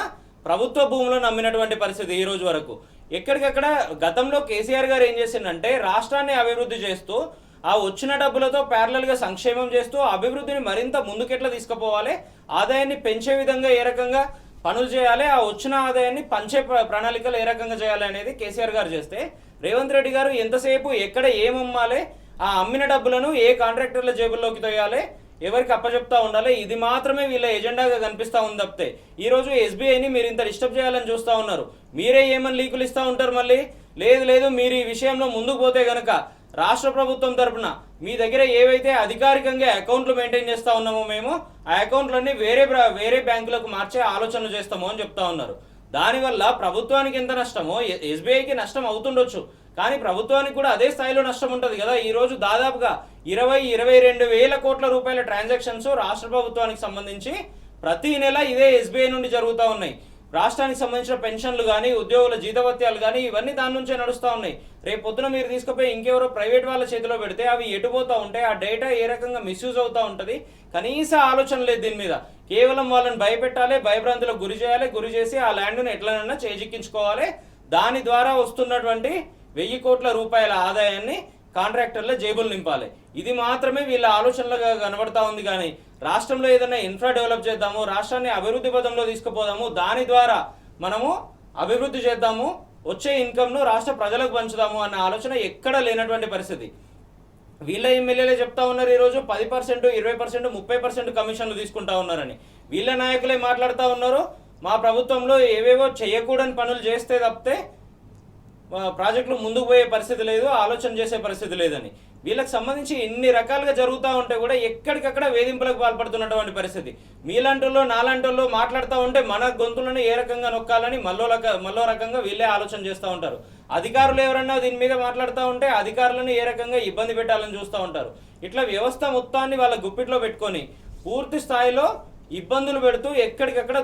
ప్రభుత్వ భూములను అమ్మినటువంటి పరిస్థితి ఈ రోజు వరకు. ఎక్కడికక్కడ గతంలో కేసీఆర్ గారు ఏం చేసిందంటే రాష్ట్రాన్ని అభివృద్ధి చేస్తూ ఆ వచ్చిన డబ్బులతో ప్యారలల్గా సంక్షేమం చేస్తూ అభివృద్ధిని మరింత ముందుకెట్లా తీసుకుపోవాలి, ఆదాయాన్ని పెంచే విధంగా ఏ రకంగా పనులు చేయాలి, ఆ వచ్చిన ఆదాయాన్ని పంచే ప్రణాళికలు ఏ రకంగా చేయాలి అనేది కేసీఆర్ గారు చేస్తే రేవంత్ రెడ్డి గారు ఎంతసేపు ఎక్కడ ఏమమ్మాలి, ఆ అమ్మిన డబ్బులను ఏ కాంట్రాక్టర్ల జేబుల్లోకి తోయాలి, ఎవరికి అప్పచెప్తా ఉండాలి, ఇది మాత్రమే వీళ్ళ ఎజెండాగా కనిపిస్తూ ఉంది తప్పితే ఈరోజు ఎస్బీఐని మీరు ఇంత డిస్టర్బ్ చేయాలని చూస్తూ ఉన్నారు. మీరే ఏమని లీకులు ఇస్తూ ఉంటారు మళ్ళీ. లేదు మీరు ఈ విషయంలో ముందుకు పోతే గనక రాష్ట్ర ప్రభుత్వం తరపున మీ దగ్గర ఏవైతే అధికారికంగా అకౌంట్లు మెయింటైన్ చేస్తూ ఉన్నామో మేము ఆ అకౌంట్లన్నీ వేరే బ్యాంకులకు మార్చే ఆలోచనలు చేస్తాము అని చెప్తా ఉన్నారు. దానివల్ల ప్రభుత్వానికి ఎంత నష్టమో ఎస్బీఐకి నష్టం అవుతుండొచ్చు, కానీ ప్రభుత్వానికి కూడా అదే స్థాయిలో నష్టం ఉంటుంది కదా. ఈరోజు దాదాపుగా 20-22 వేల కోట్ల రూపాయల ట్రాన్సాక్షన్స్ రాష్ట్ర ప్రభుత్వానికి సంబంధించి ప్రతి నెల ఇదే ఎస్బీఐ నుండి జరుగుతూ ఉన్నాయి. రాష్ట్రానికి సంబంధించిన పెన్షన్లు కానీ, ఉద్యోగుల జీతభత్యాలు కానీ ఇవన్నీ దాని నుంచే నడుస్తూ ఉన్నాయి. రేపు పొద్దున మీరు తీసుకుపోయి ఇంకెవరో ప్రైవేట్ వాళ్ళ చేతిలో పెడితే అవి ఎటుపోతూ ఉంటాయి, ఆ డేటా ఏ రకంగా మిస్యూజ్ అవుతూ ఉంటుంది, కనీస ఆలోచన లేదు దీని మీద. కేవలం వాళ్ళని భయపెట్టాలి, భయభ్రాంతులకు గురి చేసి ఆ ల్యాండ్ను ఎట్లనైనా చేజిక్కించుకోవాలి. దాని ద్వారా వస్తున్నటువంటి 1000 కోట్ల రూపాయల ఆదాయాన్ని కాంట్రాక్టర్ల జేబులు నింపాలి. ఇది మాత్రమే వీళ్ళ ఆలోచనలుగా కనబడతా ఉంది. కానీ రాష్ట్రంలో ఏదైనా ఇన్ఫ్రా డెవలప్ చేద్దాము, రాష్ట్రాన్ని అభివృద్ధి పదంలో తీసుకుపోదాము, దాని ద్వారా మనము అభివృద్ధి చేద్దాము, వచ్చే ఇన్కమ్ను రాష్ట్ర ప్రజలకు పంచుదాము అన్న ఆలోచన ఎక్కడ లేనటువంటి పరిస్థితి. వీళ్ళ ఎమ్మెల్యేలే చెప్తా ఉన్నారు ఈరోజు 10%, 20%, 30% కమిషన్లు తీసుకుంటా ఉన్నారని. వీళ్ళ నాయకులే మాట్లాడుతూ ఉన్నారు మా ప్రభుత్వంలో ఏవేవో చేయకూడని పనులు చేస్తే తప్పితే ప్రాజెక్టులు ముందుకు పోయే పరిస్థితి లేదు, ఆలోచన చేసే పరిస్థితి లేదని. వీళ్ళకి సంబంధించి ఇన్ని రకాలుగా జరుగుతూ ఉంటే కూడా ఎక్కడికక్కడ వేధింపులకు పాల్పడుతున్నటువంటి పరిస్థితి. మీలాంటోళ్ళు నాలాంటోళ్ళు మాట్లాడుతూ ఉంటే మన గొంతులను ఏ రకంగా నొక్కాలని మళ్ళో రకంగా వీళ్ళే ఆలోచన చేస్తూ ఉంటారు. అధికారులు ఎవరన్నా దీని మీద మాట్లాడుతూ ఉంటే అధికారులను ఏ రకంగా ఇబ్బంది పెట్టాలని చూస్తూ ఉంటారు. ఇట్లా వ్యవస్థ మొత్తాన్ని వాళ్ళ గుప్పిట్లో పెట్టుకొని పూర్తి స్థాయిలో ఇబ్బందులు పెడుతూ ఎక్కడికక్కడ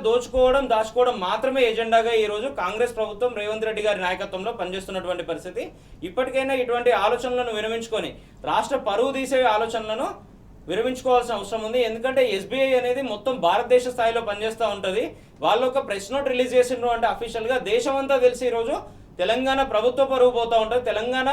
దాచుకోవడం మాత్రమే ఎజెండాగా ఈరోజు కాంగ్రెస్ ప్రభుత్వం రేవంత్ రెడ్డి గారి నాయకత్వంలో పనిచేస్తున్నటువంటి పరిస్థితి. ఇప్పటికైనా ఇటువంటి ఆలోచనలను విరమించుకొని రాష్ట్ర పరువు తీసే ఆలోచనలను విరమించుకోవాల్సిన అవసరం ఉంది. ఎందుకంటే ఎస్బీఐ అనేది మొత్తం భారతదేశ స్థాయిలో పనిచేస్తూ ఉంటుంది. వాళ్ళు ఒక ప్రెస్ నోట్ రిలీజ్ చేసిండ్రు అంటే అఫీషియల్గా దేశమంతా తెలిసి ఈరోజు తెలంగాణ ప్రభుత్వ పరువు పోతూ ఉంటుంది, తెలంగాణ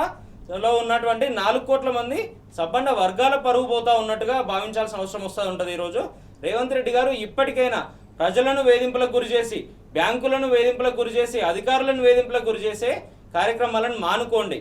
లో ఉన్నటువంటి 4 కోట్ల మంది సబ్బండ వర్గాల పరువు పోతా ఉన్నట్టుగా భావించాల్సిన అవసరం వస్తూ ఉంటుంది. ఈరోజు రేవంత్ రెడ్డి గారు ఇప్పటికైనా ప్రజలను వేధింపులకు గురి చేసి, బ్యాంకులను వేధింపులకు గురి చేసి, అధికారులను వేధింపులకు గురి చేసే కార్యక్రమాలను మానుకోండి.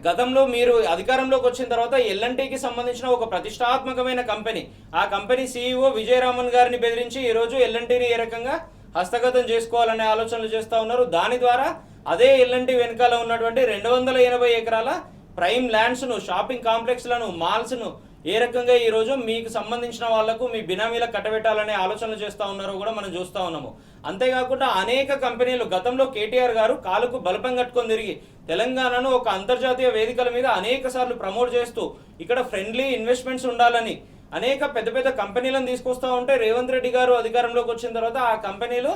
గతంలో మీరు అధికారంలోకి వచ్చిన తర్వాత ఎల్ఎన్టీకి సంబంధించిన ఒక ప్రతిష్టాత్మకమైన కంపెనీ, ఆ కంపెనీ CEO విజయరామన్ గారిని బెదిరించి ఈరోజు ఎల్ఎన్టీని ఏ రకంగా హస్తగతం చేసుకోవాలనే ఆలోచనలు చేస్తూ ఉన్నారు. దాని ద్వారా అదే ఎల్ఎన్టీ వెనకాల ఉన్నటువంటి 280 ఎకరాల ప్రైమ్ ల్యాండ్స్ను, షాపింగ్ కాంప్లెక్స్లను, మాల్స్ను ఏ రకంగా ఈరోజు మీకు సంబంధించిన వాళ్లకు మీ బినామీలకు కట్టబెట్టాలనే ఆలోచనలు చేస్తూ ఉన్నారో కూడా మనం చూస్తూ ఉన్నాము. అంతేకాకుండా అనేక కంపెనీలు గతంలో కేటీఆర్ గారు కాలుకు బలపం కట్టుకొని తిరిగి తెలంగాణను ఒక అంతర్జాతీయ వేదికల మీద అనేక సార్లు ప్రమోట్ చేస్తూ ఇక్కడ ఫ్రెండ్లీ ఇన్వెస్ట్మెంట్స్ ఉండాలని అనేక పెద్ద పెద్ద కంపెనీలను తీసుకొస్తూ ఉంటే రేవంత్ రెడ్డి గారు అధికారంలోకి వచ్చిన తర్వాత ఆ కంపెనీలు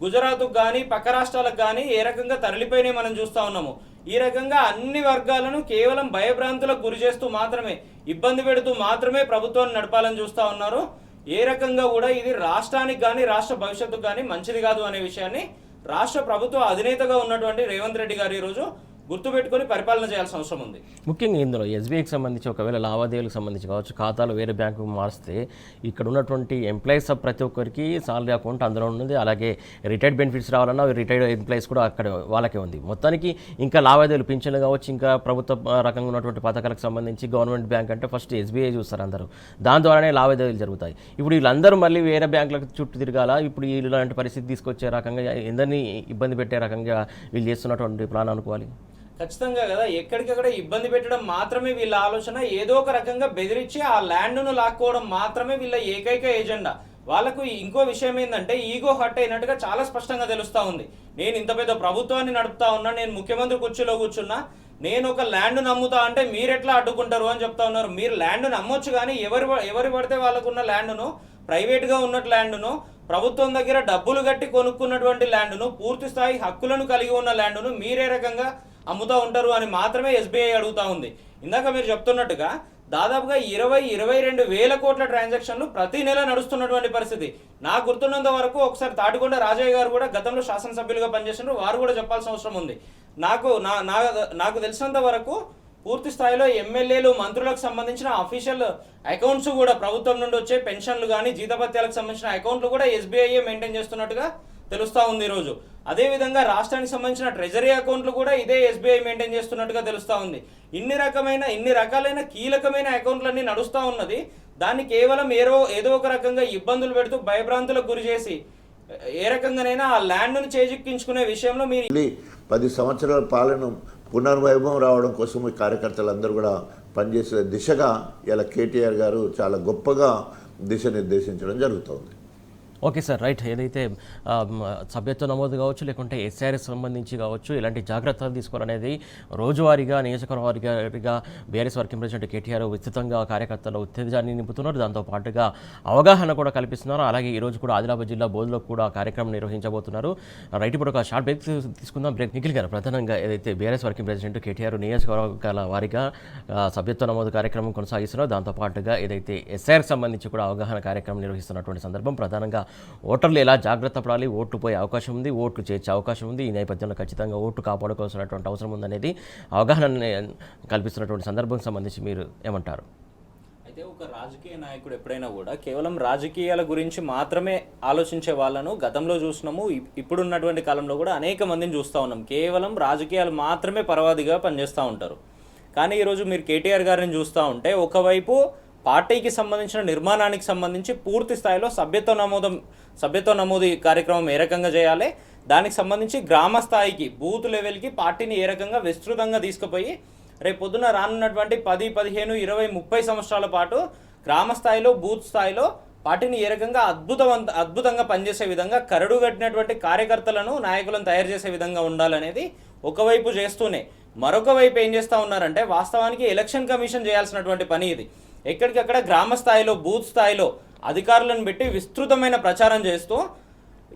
గుజరాత్కు కానీ పక్క రాష్ట్రాలకు కానీ ఏ రకంగా తరలిపోయినాయి మనం చూస్తూ ఉన్నాము. ఈ రకంగా అన్ని వర్గాలను కేవలం భయభ్రాంతులకు గురి చేస్తూ మాత్రమే, ఇబ్బంది పెడుతూ మాత్రమే ప్రభుత్వాన్ని నడపాలని చూస్తూ ఉన్నారు. ఏ రకంగా కూడా ఇది రాష్ట్రానికి కానీ రాష్ట్ర భవిష్యత్తుకు కానీ మంచిది కాదు అనే విషయాన్ని రాష్ట్ర ప్రభుత్వ అధినేతగా ఉన్నటువంటి రేవంత్ రెడ్డి గారు ఈరోజు గుర్తుపెట్టుకొని పరిపాలన చేయాల్సిన అవసరం ఉంది. ముఖ్యంగా ఇందులో ఎస్బీఐకి సంబంధించి ఒకవేళ లావాదేవీలకు సంబంధించి కావచ్చు, ఖాతాలు వేరే బ్యాంకు మారిస్తే ఇక్కడ ఉన్నటువంటి ఎంప్లాయీస్ ప్రతి ఒక్కరికి సాలరీ అకౌంట్ అందులో ఉన్నది. అలాగే రిటైర్డ్ బెనిఫిట్స్ రావాలన్నా రిటైర్డ్ ఎంప్లాయీస్ కూడా అక్కడ వాళ్ళకే ఉంది. మొత్తానికి ఇంకా లావాదేవీలు పింఛన్లు కావచ్చు, ఇంకా ప్రభుత్వ రకంగా ఉన్నటువంటి పథకాలకు సంబంధించి గవర్నమెంట్ బ్యాంక్ అంటే ఫస్ట్ ఎస్బీఐ చూస్తారు అందరూ. దాని ద్వారానే లావాదేవీలు జరుగుతాయి. ఇప్పుడు వీళ్ళందరూ మళ్ళీ వేరే బ్యాంకులకు చుట్టూ తిరగాల. ఇప్పుడు ఇలాంటి పరిస్థితి తీసుకొచ్చే రకంగా ఎందరినీ ఇబ్బంది పెట్టే రకంగా వీళ్ళు చేస్తున్నటువంటి ప్లాన్ అనుకోవాలి. ఖచ్చితంగా కదా, ఎక్కడికక్కడ ఇబ్బంది పెట్టడం మాత్రమే వీళ్ళ ఆలోచన. ఏదో ఒక రకంగా బెదిరించి ఆ ల్యాండ్ను లాక్కోవడం మాత్రమే వీళ్ళ ఏకైక ఎజెండా. వాళ్ళకు ఇంకో విషయం ఏంటంటే ఈగో హర్ట్ అయినట్టుగా చాలా స్పష్టంగా తెలుస్తూ ఉంది. నేను ఇంత పెద్ద ప్రభుత్వాన్ని నడుపుతా ఉన్నా, నేను ముఖ్యమంత్రి కుర్చీలో కూర్చున్నా, నేను ఒక ల్యాండ్ నమ్ముతా అంటే మీరు ఎట్లా అడ్డుకుంటారు అని చెప్తా ఉన్నారు. మీరు ల్యాండ్ నమ్మొచ్చు, కానీ ఎవరు పడితే వాళ్ళకున్న ల్యాండ్ను, ప్రైవేట్గా ఉన్నట్టు ల్యాండ్ను, ప్రభుత్వం దగ్గర డబ్బులు కట్టి కొనుక్కున్నటువంటి ల్యాండ్ను, పూర్తి స్థాయి హక్కులను కలిగి ఉన్న ల్యాండ్ను మీరే రకంగా అమ్ముతూ ఉంటారు అని మాత్రమే ఎస్బీఐ అడుగుతూ ఉంది. ఇందాక మీరు చెప్తున్నట్టుగా దాదాపుగా 22 వేల కోట్ల ట్రాన్సాక్షన్లు ప్రతి నెల నడుస్తున్నటువంటి పరిస్థితి. నాకు గుర్తున్నంత వరకు ఒకసారి తాటికొండ రాజయ్య గారు కూడా గతంలో శాసనసభ్యులుగా పనిచేసినారు, వారు కూడా చెప్పాల్సిన అవసరం ఉంది. నాకు తెలిసినంత వరకు పూర్తి స్థాయిలో ఎమ్మెల్యేలు, మంత్రులకు సంబంధించిన అఫీషియల్ అకౌంట్స్ కూడా ప్రభుత్వం నుండి వచ్చే పెన్షన్లు కానీ జీతభత్యాలకు సంబంధించిన అకౌంట్లు కూడా ఎస్బీఐ మెయింటైన్ చేస్తున్నట్టుగా తెలుస్తూ ఉంది ఈరోజు. అదేవిధంగా రాష్ట్రానికి సంబంధించిన ట్రెజరీ అకౌంట్లు కూడా ఇదే ఎస్బీఐ మెయింటైన్ చేస్తున్నట్టుగా తెలుస్తూ ఉంది. ఇన్ని రకాలైన కీలకమైన అకౌంట్లన్నీ నడుస్తూ ఉన్నది. దాన్ని కేవలం ఏదో ఒక రకంగా ఇబ్బందులు పెడుతూ భయభ్రాంతులకు గురి చేసి ఏ రకంగానైనా ఆ ల్యాండ్ను చేజిక్కించుకునే విషయంలో మీరు 10 సంవత్సరాల పాలన పునర్వైభవం రావడం కోసం ఈ కార్యకర్తలందరూ కూడా పనిచేసే దిశగా ఇలా కేటీఆర్ గారు చాలా గొప్పగా దిశనిర్దేశించడం జరుగుతుంది. Okay sir, right. ఏదైతే సభ్యత్వ నమోదు కావచ్చు, లేకుంటే ఎస్ఆర్ఎస్ సంబంధించి కావచ్చు, ఇలాంటి జాగ్రత్తలు తీసుకోవాలనేది రోజువారీగా నియోజకవర్గారిగా బీఆర్ఎస్ వర్కింగ్ ప్రెసిడెంట్ కేటీఆర్ విస్తృతంగా కార్యకర్తల ఉత్తేజాన్ని నింపుతున్నారు. దాంతోపాటుగా అవగాహన కూడా కల్పిస్తున్నారు. అలాగే ఈరోజు కూడా ఆదిలాబాద్ జిల్లా బోధులో కూడా కార్యక్రమం నిర్వహించబోతున్నారు. రైట్, ఇప్పుడు ఒక షార్ట్ బ్రేక్ తీసుకుందాం. బ్రేక్ నిఖిల్ గారు, ప్రధానంగా ఏదైతే బీఆర్ఎస్ వర్కింగ్ ప్రెసిడెంట్ కేటీఆర్ నియోజకవర్గాల వారీగా సభ్యత్వ నమోదు కార్యక్రమం కొనసాగిస్తున్నారు. దాంతోపాటుగా ఏదైతే ఎస్ఆర్కి సంబంధించి కూడా అవగాహన కార్యక్రమం నిర్వహిస్తున్నటువంటి సందర్భం, ప్రధానంగా ఓటర్లు ఎలా జాగ్రత్త పడాలి, ఓట్లు పోయే అవకాశం ఉంది, ఓట్లు చేర్చే అవకాశం ఉంది, ఈ నేపథ్యంలో ఖచ్చితంగా ఓట్లు కాపాడుకోవాల్సినటువంటి అవసరం ఉందనేది అవగాహన కల్పిస్తున్నటువంటి సందర్భం సంబంధించి మీరు ఏమంటారు? అయితే ఒక రాజకీయ నాయకుడు ఎప్పుడైనా కూడా కేవలం రాజకీయాల గురించి మాత్రమే ఆలోచించే వాళ్ళను గతంలో చూసినాము, ఇప్పుడున్నటువంటి కాలంలో కూడా అనేక మందిని చూస్తూ ఉన్నాం. కేవలం రాజకీయాలు మాత్రమే పరవాదిగా పనిచేస్తూ ఉంటారు. కానీ ఈరోజు మీరు కేటీఆర్ గారిని చూస్తూ ఉంటే ఒకవైపు పార్టీకి సంబంధించిన నిర్మాణానికి సంబంధించి పూర్తి స్థాయిలో సభ్యత్వ నమోదు కార్యక్రమం ఏ రకంగా చేయాలి, దానికి సంబంధించి గ్రామ స్థాయికి, బూత్ లెవెల్కి పార్టీని ఏ రకంగా విస్తృతంగా తీసుకుపోయి రేపు పొద్దున రానున్నటువంటి 10, 15, 20, 30 సంవత్సరాల పాటు గ్రామ స్థాయిలో, బూత్ స్థాయిలో పార్టీని ఏ రకంగా అద్భుతంగా పనిచేసే విధంగా కరడు కట్టినటువంటి కార్యకర్తలను, నాయకులను తయారు చేసే విధంగా ఉండాలనేది ఒకవైపు చేస్తూనే మరొక వైపు ఏం చేస్తూ ఉన్నారంటే వాస్తవానికి ఎలక్షన్ కమిషన్ చేయాల్సినటువంటి పని ఇది. ఎక్కడికక్కడ గ్రామ స్థాయిలో, బూత్ స్థాయిలో అధికారులను పెట్టి విస్తృతమైన ప్రచారం చేస్తూ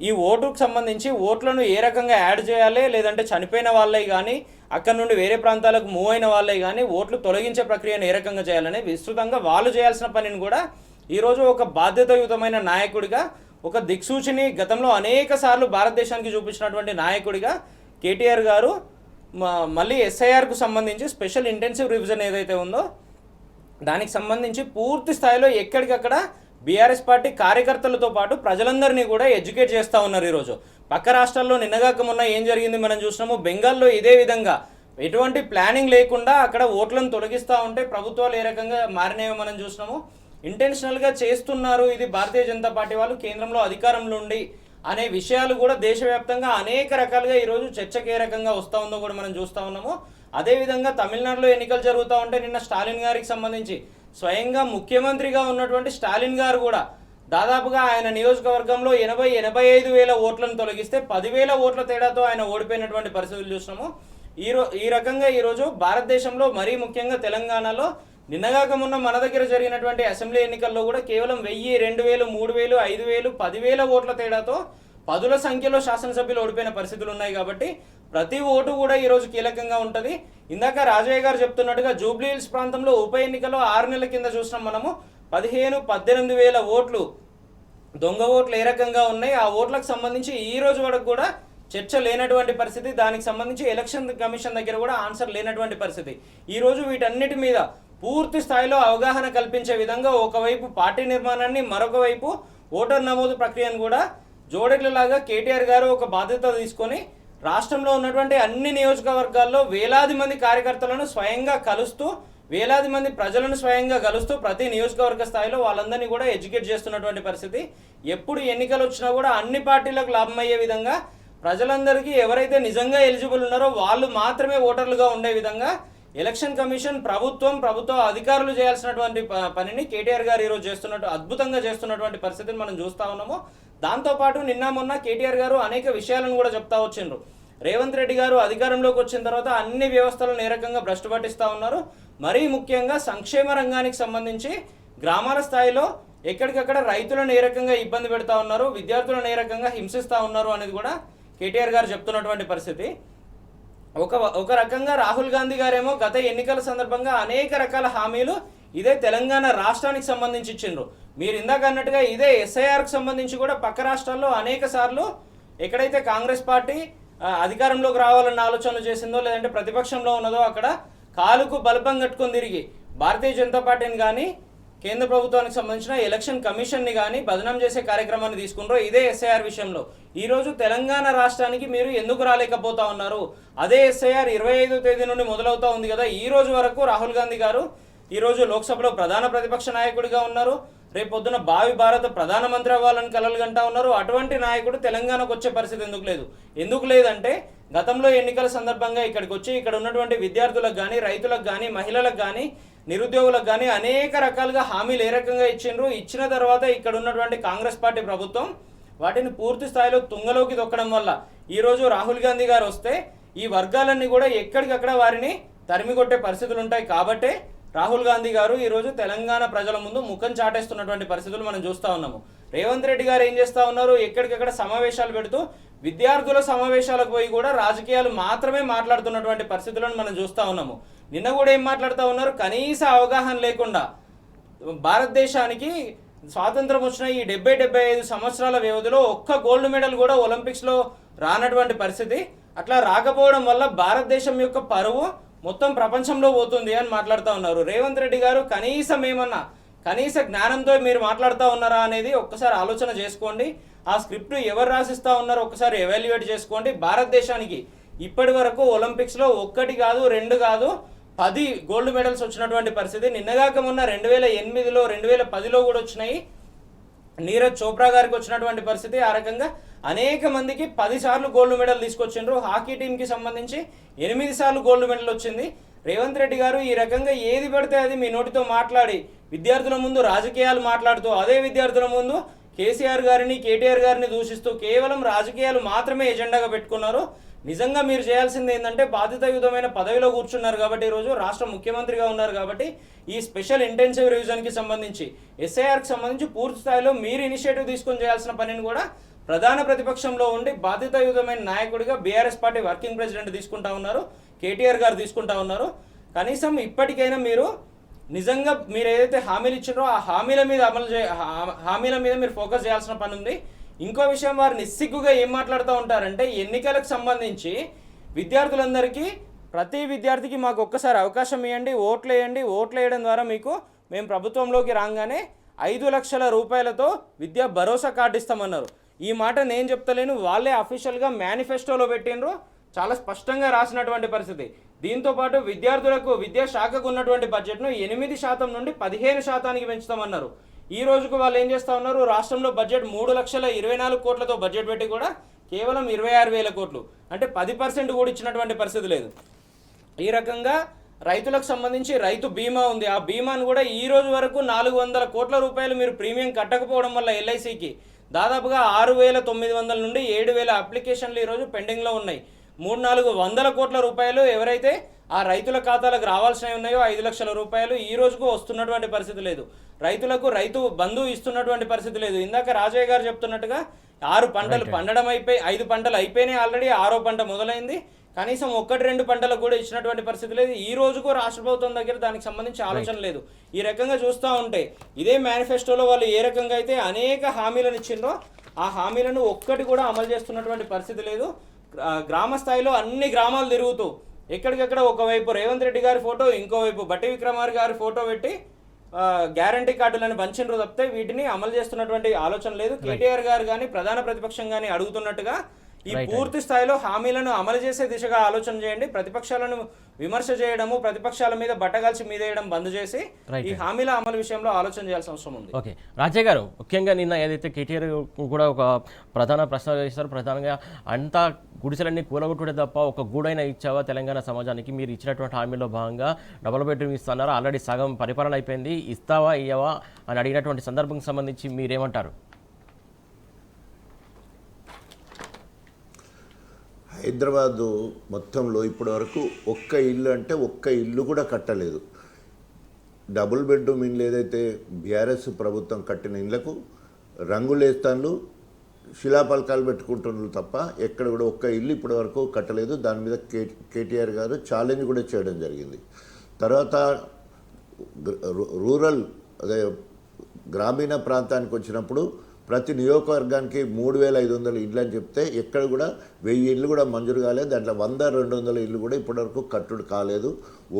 ఈ ఓటుకు సంబంధించి ఓట్లను ఏ రకంగా యాడ్ చేయాలి, లేదంటే చనిపోయిన వాళ్ళే కానీ అక్కడ నుండి వేరే ప్రాంతాలకు మూవ్ అయిన వాళ్ళే కానీ ఓట్లు తొలగించే ప్రక్రియను ఏ రకంగా చేయాలని విస్తృతంగా వాళ్ళు చేయాల్సిన పనిని కూడా ఈరోజు ఒక బాధ్యతాయుతమైన నాయకుడిగా, ఒక దిక్సూచిని గతంలో అనేక సార్లు భారతదేశానికి చూపించినటువంటి నాయకుడిగా కేటీఆర్ గారు మళ్ళీ ఎస్ఐఆర్కు సంబంధించి స్పెషల్ ఇంటెన్సివ్ రివిజన్ ఏదైతే ఉందో దానికి సంబంధించి పూర్తి స్థాయిలో ఎక్కడికక్కడ బీఆర్ఎస్ పార్టీ కార్యకర్తలతో పాటు ప్రజలందరినీ కూడా ఎడ్యుకేట్ చేస్తూ ఉన్నారు. ఈరోజు పక్క రాష్ట్రాల్లో నిన్నగాక మొన్న ఏం జరిగింది మనం చూసినాము. బెంగాల్లో ఇదే విధంగా ఎటువంటి ప్లానింగ్ లేకుండా అక్కడ ఓట్లను తొలగిస్తూ ఉంటే ప్రభుత్వాలు ఏ రకంగా మారినాయో మనం చూసినాము. ఇంటెన్షనల్గా చేస్తున్నారు ఇది భారతీయ జనతా పార్టీ వాళ్ళు కేంద్రంలో అధికారంలో ఉండి అనే విషయాలు కూడా దేశవ్యాప్తంగా అనేక రకాలుగా ఈరోజు చర్చకు ఏ రకంగా వస్తూ ఉందో కూడా మనం చూస్తూ ఉన్నాము. అదేవిధంగా తమిళనాడులో ఎన్నికలు జరుగుతూ ఉంటే నిన్న స్టాలిన్ గారికి సంబంధించి స్వయంగా ముఖ్యమంత్రిగా ఉన్నటువంటి స్టాలిన్ గారు కూడా దాదాపుగా ఆయన నియోజకవర్గంలో 80-85 వేల ఓట్లను తొలగిస్తే 10,000 ఓట్ల తేడాతో ఆయన ఓడిపోయినటువంటి పరిస్థితులు చూసినాము. ఈ రకంగా ఈరోజు భారతదేశంలో మరీ ముఖ్యంగా తెలంగాణలో నిన్నగాక మొన్న మన దగ్గర జరిగినటువంటి అసెంబ్లీ ఎన్నికల్లో కూడా కేవలం 1000, 2000, 3000, 5000, 10,000 ఓట్ల తేడాతో పదుల సంఖ్యలో శాసనసభ్యులు ఓడిపోయిన పరిస్థితులు ఉన్నాయి. కాబట్టి ప్రతి ఓటు కూడా ఈరోజు కీలకంగా ఉంటుంది. ఇందాక రాజయ్య గారు చెప్తున్నట్టుగా జూబ్లీ హిల్స్ ప్రాంతంలో ఉప ఎన్నికలో 6 నెలల కింద చూసినాం మనము 15-18 వేల ఓట్లు దొంగ ఓట్లు ఏ రకంగా ఉన్నాయి. ఆ ఓట్లకు సంబంధించి ఈ రోజు వరకు కూడా చర్చ లేనటువంటి పరిస్థితి. దానికి సంబంధించి ఎలక్షన్ కమిషన్ దగ్గర కూడా ఆన్సర్ లేనటువంటి పరిస్థితి. ఈరోజు వీటన్నిటి మీద పూర్తి స్థాయిలో అవగాహన కల్పించే విధంగా ఒకవైపు పార్టీ నిర్మాణాన్ని, మరొక వైపు ఓటర్ నమోదు ప్రక్రియను కూడా జోడెడ్లలాగా కేటీఆర్ గారు ఒక బాధ్యత తీసుకొని రాష్ట్రంలో ఉన్నటువంటి అన్ని నియోజకవర్గాల్లో వేలాది మంది కార్యకర్తలను స్వయంగా కలుస్తూ, వేలాది మంది ప్రజలను స్వయంగా కలుస్తూ ప్రతి నియోజకవర్గ స్థాయిలో వాళ్ళందరినీ కూడా ఎడ్యుకేట్ చేస్తున్నటువంటి పరిస్థితి. ఎప్పుడు ఎన్నికలు వచ్చినా కూడా అన్ని పార్టీలకు లాభం అయ్యే విధంగా ప్రజలందరికీ ఎవరైతే నిజంగా ఎలిజిబుల్ ఉన్నారో వాళ్ళు మాత్రమే ఓటర్లుగా ఉండే విధంగా ఎలక్షన్ కమిషన్, ప్రభుత్వ అధికారులు చేయాల్సినటువంటి పనిని కేటీఆర్ గారు ఈరోజు అద్భుతంగా చేస్తున్నటువంటి పరిస్థితిని మనం చూస్తూ ఉన్నాము. దాంతోపాటు నిన్న మొన్న కేటీఆర్ గారు అనేక విషయాలను కూడా చెప్తా వచ్చిండ్రు. రేవంత్ రెడ్డి గారు అధికారంలోకి వచ్చిన తర్వాత అన్ని వ్యవస్థలను ఏ రకంగా భ్రష్టు పట్టిస్తూ ఉన్నారు. మరీ ముఖ్యంగా సంక్షేమ రంగానికి సంబంధించి గ్రామాల స్థాయిలో ఎక్కడికక్కడ రైతులను ఏ రకంగా ఇబ్బంది పెడతా ఉన్నారు, విద్యార్థులను ఏ రకంగా హింసిస్తూ ఉన్నారు అనేది కూడా కేటీఆర్ గారు చెప్తున్నటువంటి పరిస్థితి. ఒక రకంగా రాహుల్ గాంధీ గారేమో గత ఎన్నికల సందర్భంగా అనేక రకాల హామీలు ఇదే తెలంగాణ రాష్ట్రానికి సంబంధించి ఇచ్చిండ్రు. మీరు ఇందాక అన్నట్టుగా ఇదే ఎస్ఐఆర్కి సంబంధించి కూడా పక్క రాష్ట్రాల్లో అనేక సార్లు ఎక్కడైతే కాంగ్రెస్ పార్టీ అధికారంలోకి రావాలన్న ఆలోచనలు చేసిందో, లేదంటే ప్రతిపక్షంలో ఉన్నదో అక్కడ కాలుకు బలపం కట్టుకొని తిరిగి భారతీయ జనతా పార్టీని కానీ కేంద్ర ప్రభుత్వానికి సంబంధించిన ఎలక్షన్ కమిషన్ని కానీ బదనాం చేసే కార్యక్రమాన్ని తీసుకున్నారో ఇదే ఎస్ఐఆర్ విషయంలో. ఈరోజు తెలంగాణ రాష్ట్రానికి మీరు ఎందుకు రాలేకపోతా ఉన్నారు? అదే ఎస్ఐఆర్ 25వ తేదీ నుండి మొదలవుతా ఉంది కదా. ఈ రోజు వరకు రాహుల్ గాంధీ గారు ఈరోజు లోక్సభలో ప్రధాన ప్రతిపక్ష నాయకుడిగా ఉన్నారు. రేపు పొద్దున భావి భారత ప్రధానమంత్రి అవ్వాలని కలలు కంటా ఉన్నారు. అటువంటి నాయకుడు తెలంగాణకు వచ్చే పరిస్థితి ఎందుకు లేదంటే గతంలో ఎన్నికల సందర్భంగా ఇక్కడికి వచ్చి ఇక్కడ ఉన్నటువంటి విద్యార్థులకు కానీ, రైతులకు కానీ, మహిళలకు కానీ, నిరుద్యోగులకు కానీ అనేక రకాలుగా హామీలు ఏ రకంగా ఇచ్చిండ్రు. ఇచ్చిన తర్వాత ఇక్కడ ఉన్నటువంటి కాంగ్రెస్ పార్టీ ప్రభుత్వం వాటిని పూర్తి స్థాయిలో తుంగలోకి తొక్కడం వల్ల ఈరోజు రాహుల్ గాంధీ గారు వస్తే ఈ వర్గాలన్నీ కూడా ఎక్కడికక్కడ వారిని తరిమికొట్టే పరిస్థితులు ఉంటాయి. కాబట్టే రాహుల్ గాంధీ గారు ఈరోజు తెలంగాణ ప్రజల ముందు ముఖం చాటేస్తున్నటువంటి పరిస్థితులు మనం చూస్తూ ఉన్నాము. రేవంత్ రెడ్డి గారు ఏం చేస్తూ ఉన్నారు? ఎక్కడికక్కడ సమావేశాలు పెడుతూ విద్యార్థుల సమావేశాలకు పోయి కూడా రాజకీయాలు మాత్రమే మాట్లాడుతున్నటువంటి పరిస్థితులను మనం చూస్తూ ఉన్నాము. నిన్న కూడా ఏం మాట్లాడుతూ ఉన్నారు? కనీస అవగాహన లేకుండా భారతదేశానికి స్వాతంత్రం వచ్చిన ఈ 70-75 సంవత్సరాల వ్యవధిలో ఒక్క గోల్డ్ మెడల్ కూడా ఒలింపిక్స్లో రానటువంటి పరిస్థితి. అట్లా రాకపోవడం వల్ల భారతదేశం యొక్క పరువు మొత్తం ప్రపంచంలో పోతుంది అని మాట్లాడుతూ ఉన్నారు. రేవంత్ రెడ్డి గారు కనీస జ్ఞానంతో మీరు మాట్లాడుతూ ఉన్నారా అనేది ఒక్కసారి ఆలోచన చేసుకోండి. ఆ స్క్రిప్ట్ ఎవరు రాసిస్తూ ఉన్నారో ఒక్కసారి ఎవాల్యుయేట్ చేసుకోండి. భారతదేశానికి ఇప్పటి వరకు ఒలింపిక్స్లో 1 కాదు 2 కాదు 10 గోల్డ్ మెడల్స్ వచ్చినటువంటి పరిస్థితి. నిన్నగాక మొన్న 2008లో 2010లో కూడా వచ్చినాయి. నీరజ్ చోప్రా గారికి వచ్చినటువంటి పరిస్థితి. ఆ రకంగా అనేక మందికి 10 సార్లు గోల్డ్ మెడల్ తీసుకొచ్చిండ్రు. హాకీ టీంకి సంబంధించి 8 సార్లు గోల్డ్ మెడల్ వచ్చింది. రేవంత్ రెడ్డి గారు ఈ రకంగా ఏది పడితే అది మీ నోటితో మాట్లాడి విద్యార్థుల ముందు రాజకీయాలు మాట్లాడుతూ అదే విద్యార్థుల ముందు కేసీఆర్ గారిని, కేటీఆర్ గారిని దూషిస్తూ కేవలం రాజకీయాలు మాత్రమే ఎజెండాగా పెట్టుకున్నారు. నిజంగా మీరు చేయాల్సింది ఏంటంటే బాధ్యతాయుతమైన పదవిలో కూర్చున్నారు కాబట్టి, ఈరోజు రాష్ట్ర ముఖ్యమంత్రిగా ఉన్నారు కాబట్టి ఈ స్పెషల్ ఇంటెన్సివ్ రివిజన్కి సంబంధించి ఎస్ఐఆర్కి సంబంధించి పూర్తి స్థాయిలో మీరు ఇనిషియేటివ్ తీసుకొని చేయాల్సిన పనిని కూడా ప్రధాన ప్రతిపక్షంలో ఉండి బాధ్యతాయుతమైన నాయకుడిగా బీఆర్ఎస్ పార్టీ వర్కింగ్ ప్రెసిడెంట్ తీసుకుంటా ఉన్నారు, కేటీఆర్ గారు తీసుకుంటా ఉన్నారు. కనీసం ఇప్పటికైనా మీరు నిజంగా మీరు ఏదైతే హామీలు ఇచ్చారో ఆ హామీల మీద మీరు ఫోకస్ చేయాల్సిన పని ఉంది. ఇంకో విషయం, వారు నిస్సిగ్గుగా ఏం మాట్లాడుతూ ఉంటారంటే ఎన్నికలకు సంబంధించి విద్యార్థులందరికీ ప్రతి విద్యార్థికి మాకు ఒక్కసారి అవకాశం ఇవ్వండి, ఓట్లు వేయండి, ఓట్లు వేయడం ద్వారా మీకు మేము ప్రభుత్వంలోకి రాగానే 5 లక్షల రూపాయలతో విద్యా భరోసా కార్డు ఇస్తామన్నారు. ఈ మాట నేను చెప్తలేను, వాళ్ళే అఫీషియల్గా మేనిఫెస్టోలో పెట్టినరు, చాలా స్పష్టంగా రాసినటువంటి పరిస్థితి. దీంతోపాటు విద్యార్థులకు విద్యాశాఖకు ఉన్నటువంటి బడ్జెట్ను 8% నుండి 15% పెంచుతామన్నారు. ఈ రోజుకు వాళ్ళు ఏం చేస్తూ ఉన్నారు, రాష్ట్రంలో బడ్జెట్ 3,24,00,000 కోట్లతో బడ్జెట్ పెట్టి కూడా కేవలం 26,000 కోట్లు, అంటే 10% కూడా ఇచ్చినటువంటి పరిస్థితి లేదు. ఈ రకంగా రైతులకు సంబంధించి రైతు బీమా ఉంది, ఆ బీమాను కూడా ఈ రోజు వరకు 400 కోట్ల రూపాయలు మీరు ప్రీమియం కట్టకపోవడం వల్ల ఎల్ఐసికి దాదాపుగా 6,900 నుండి 7,000 అప్లికేషన్లు ఈరోజు పెండింగ్లో ఉన్నాయి. 300-400 కోట్ల రూపాయలు ఎవరైతే ఆ రైతుల ఖాతాలకు రావాల్సినవి ఉన్నాయో 5 లక్షల రూపాయలు ఈ రోజుకు వస్తున్నటువంటి పరిస్థితి లేదు. రైతులకు రైతు బంధు ఇస్తున్నటువంటి పరిస్థితి లేదు. ఇందాక రాజయ్య గారు చెప్తున్నట్టుగా 6 పంటలు పండడం అయిపోయి 5 పంటలు అయిపోయినాయి, ఆల్రెడీ 6వ పంట మొదలైంది. కనీసం 1-2 పంటలకు కూడా ఇచ్చినటువంటి పరిస్థితి లేదు. ఈ రోజుకు రాష్ట్ర ప్రభుత్వం దగ్గర దానికి సంబంధించి ఆలోచన లేదు. ఈ రకంగా చూస్తూ ఉంటే ఇదే మేనిఫెస్టోలో వాళ్ళు ఏ రకంగా అయితే అనేక హామీలను ఇచ్చిండ్రో ఆ హామీలను ఒక్కటి కూడా అమలు చేస్తున్నటువంటి పరిస్థితి లేదు. గ్రామ స్థాయిలో అన్ని గ్రామాలు తిరుగుతూ ఎక్కడికెక్కడ ఒకవైపు రేవంత్ రెడ్డి గారి ఫోటో, ఇంకోవైపు బట్టి విక్రమార్క గారి ఫోటో పెట్టి గ్యారంటీ కార్డులను పంచిండ్రు తప్పితే వీటిని అమలు చేస్తున్నటువంటి ఆలోచన లేదు. కేటీఆర్ గారు కానీ ప్రధాన ప్రతిపక్షం కానీ అడుగుతున్నట్టుగా ఈ పూర్తి స్థాయిలో హామీలను అమలు చేసే దిశగా ఆలోచన చేయండి. ప్రతిపక్షాలను విమర్శ చేయడము, ప్రతిపక్షాల మీద బట్టగాల్చి మీదేయడం బంద్ చేసి ఈ హామీల అమలు విషయంలో ఆలోచన చేయాల్సిన అవసరం ఉంది. ఓకే రాజయ్య గారు, ముఖ్యంగా నిన్న ఏదైతే కేటీఆర్ కూడా ఒక ప్రధాన ప్రశ్న చేశారు, ప్రధానంగా అంతా గుడిసెలన్నీ కూలగొట్టుడే తప్ప ఒక గూడైనా ఇచ్చావా తెలంగాణ సమాజానికి? మీరు ఇచ్చినటువంటి హామీలో భాగంగా డబుల్ బెడ్రూమ్ ఇస్తున్నారు, ఆల్రెడీ సగం పరిపాలన అయిపోయింది, ఇస్తావా ఇయ్యవా అని అడిగినటువంటి సందర్భం సంబంధించి మీరేమంటారు? హైదరాబాదు మొత్తంలో ఇప్పటి వరకు ఒక్క ఇల్లు అంటే ఒక్క ఇల్లు కూడా కట్టలేదు. డబుల్ బెడ్రూమ్ ఇల్లు ఏదైతే బీఆర్ఎస్ ప్రభుత్వం కట్టిన ఇళ్లకు రంగులేస్తాన్లు, శిలాపలకాలు పెట్టుకుంటున్నారు తప్ప ఎక్కడ కూడా ఒక్క ఇల్లు ఇప్పటి వరకు కట్టలేదు. దాని మీద కేటీఆర్ గారు ఛాలెంజ్ కూడా చేయడం జరిగింది. తర్వాత రూరల్ అదే గ్రామీణ ప్రాంతానికి వచ్చినప్పుడు ప్రతి నియోజకవర్గానికి 3,500 ఇళ్ళు అని చెప్తే ఎక్కడ కూడా 1000 ఇళ్ళు కూడా మంజూరు కాలేదు. దాంట్లో 100-200 ఇళ్ళు కూడా ఇప్పటివరకు కట్టుడు కాలేదు.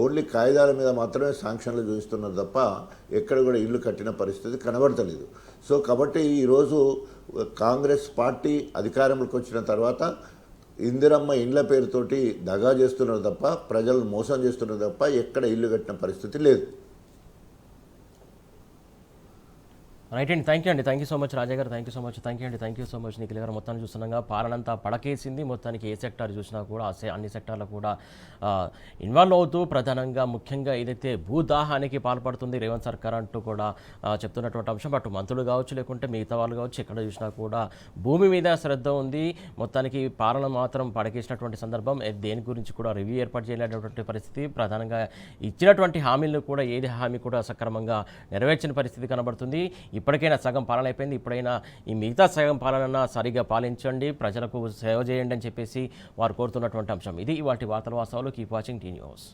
ఓన్లీ కాగితాల మీద మాత్రమే శాంక్షన్లు చూస్తున్నారు తప్ప ఎక్కడ కూడా ఇల్లు కట్టిన పరిస్థితి కనబడతలేదు. సో కాబట్టి ఈరోజు కాంగ్రెస్ పార్టీ అధికారంలోకి వచ్చిన తర్వాత ఇందిరమ్మ ఇండ్ల పేరుతోటి దగా చేస్తున్నారు తప్ప, ప్రజలను మోసం చేస్తున్నారు తప్ప ఎక్కడ ఇల్లు కట్టిన పరిస్థితి లేదు. రైట్ అండి, థ్యాంక్ యూ సో మచ్ రాజా గారు, thank you so much Nikhil గారు. మొత్తాన్ని చూస్తున్నాగా పాలనంతా పడకేసింది. మొత్తానికి ఏ సెక్టార్ చూసినా కూడా అన్ని సెక్టార్లు కూడా ఇన్వాల్వ్ అవుతూ ప్రధానంగా ముఖ్యంగా ఏదైతే భూదాహానికి పాల్పడుతుంది రేవంత్ సర్కార్ అంటూ కూడా చెప్తున్నటువంటి అంశం. అటు మంత్రులు కావచ్చు, లేకుంటే మిగతా వాళ్ళు కావచ్చు, ఎక్కడ చూసినా కూడా భూమి మీద శ్రద్ధ ఉంది. మొత్తానికి పాలన మాత్రం పడకేసినటువంటి సందర్భం. దేని గురించి కూడా రివ్యూ ఏర్పాటు చేయలేనటువంటి పరిస్థితి. ప్రధానంగా ఇచ్చినటువంటి హామీలను కూడా ఏది హామీ కూడా సక్రమంగా నెరవేర్చిన పరిస్థితి కనబడుతుంది. ఇప్పటికైనా సగం పాలన అయిపోయింది, ఇప్పుడైనా ఈ మిగతా సగం పాలన సరిగా పాలించండి, ప్రజలకు సేవ చేయండి అని చెప్పేసి వారు కోరుతున్నటువంటి అంశం. ఇది ఇవాటి వార్తల వాస్తవాలు. Keep watching tea news.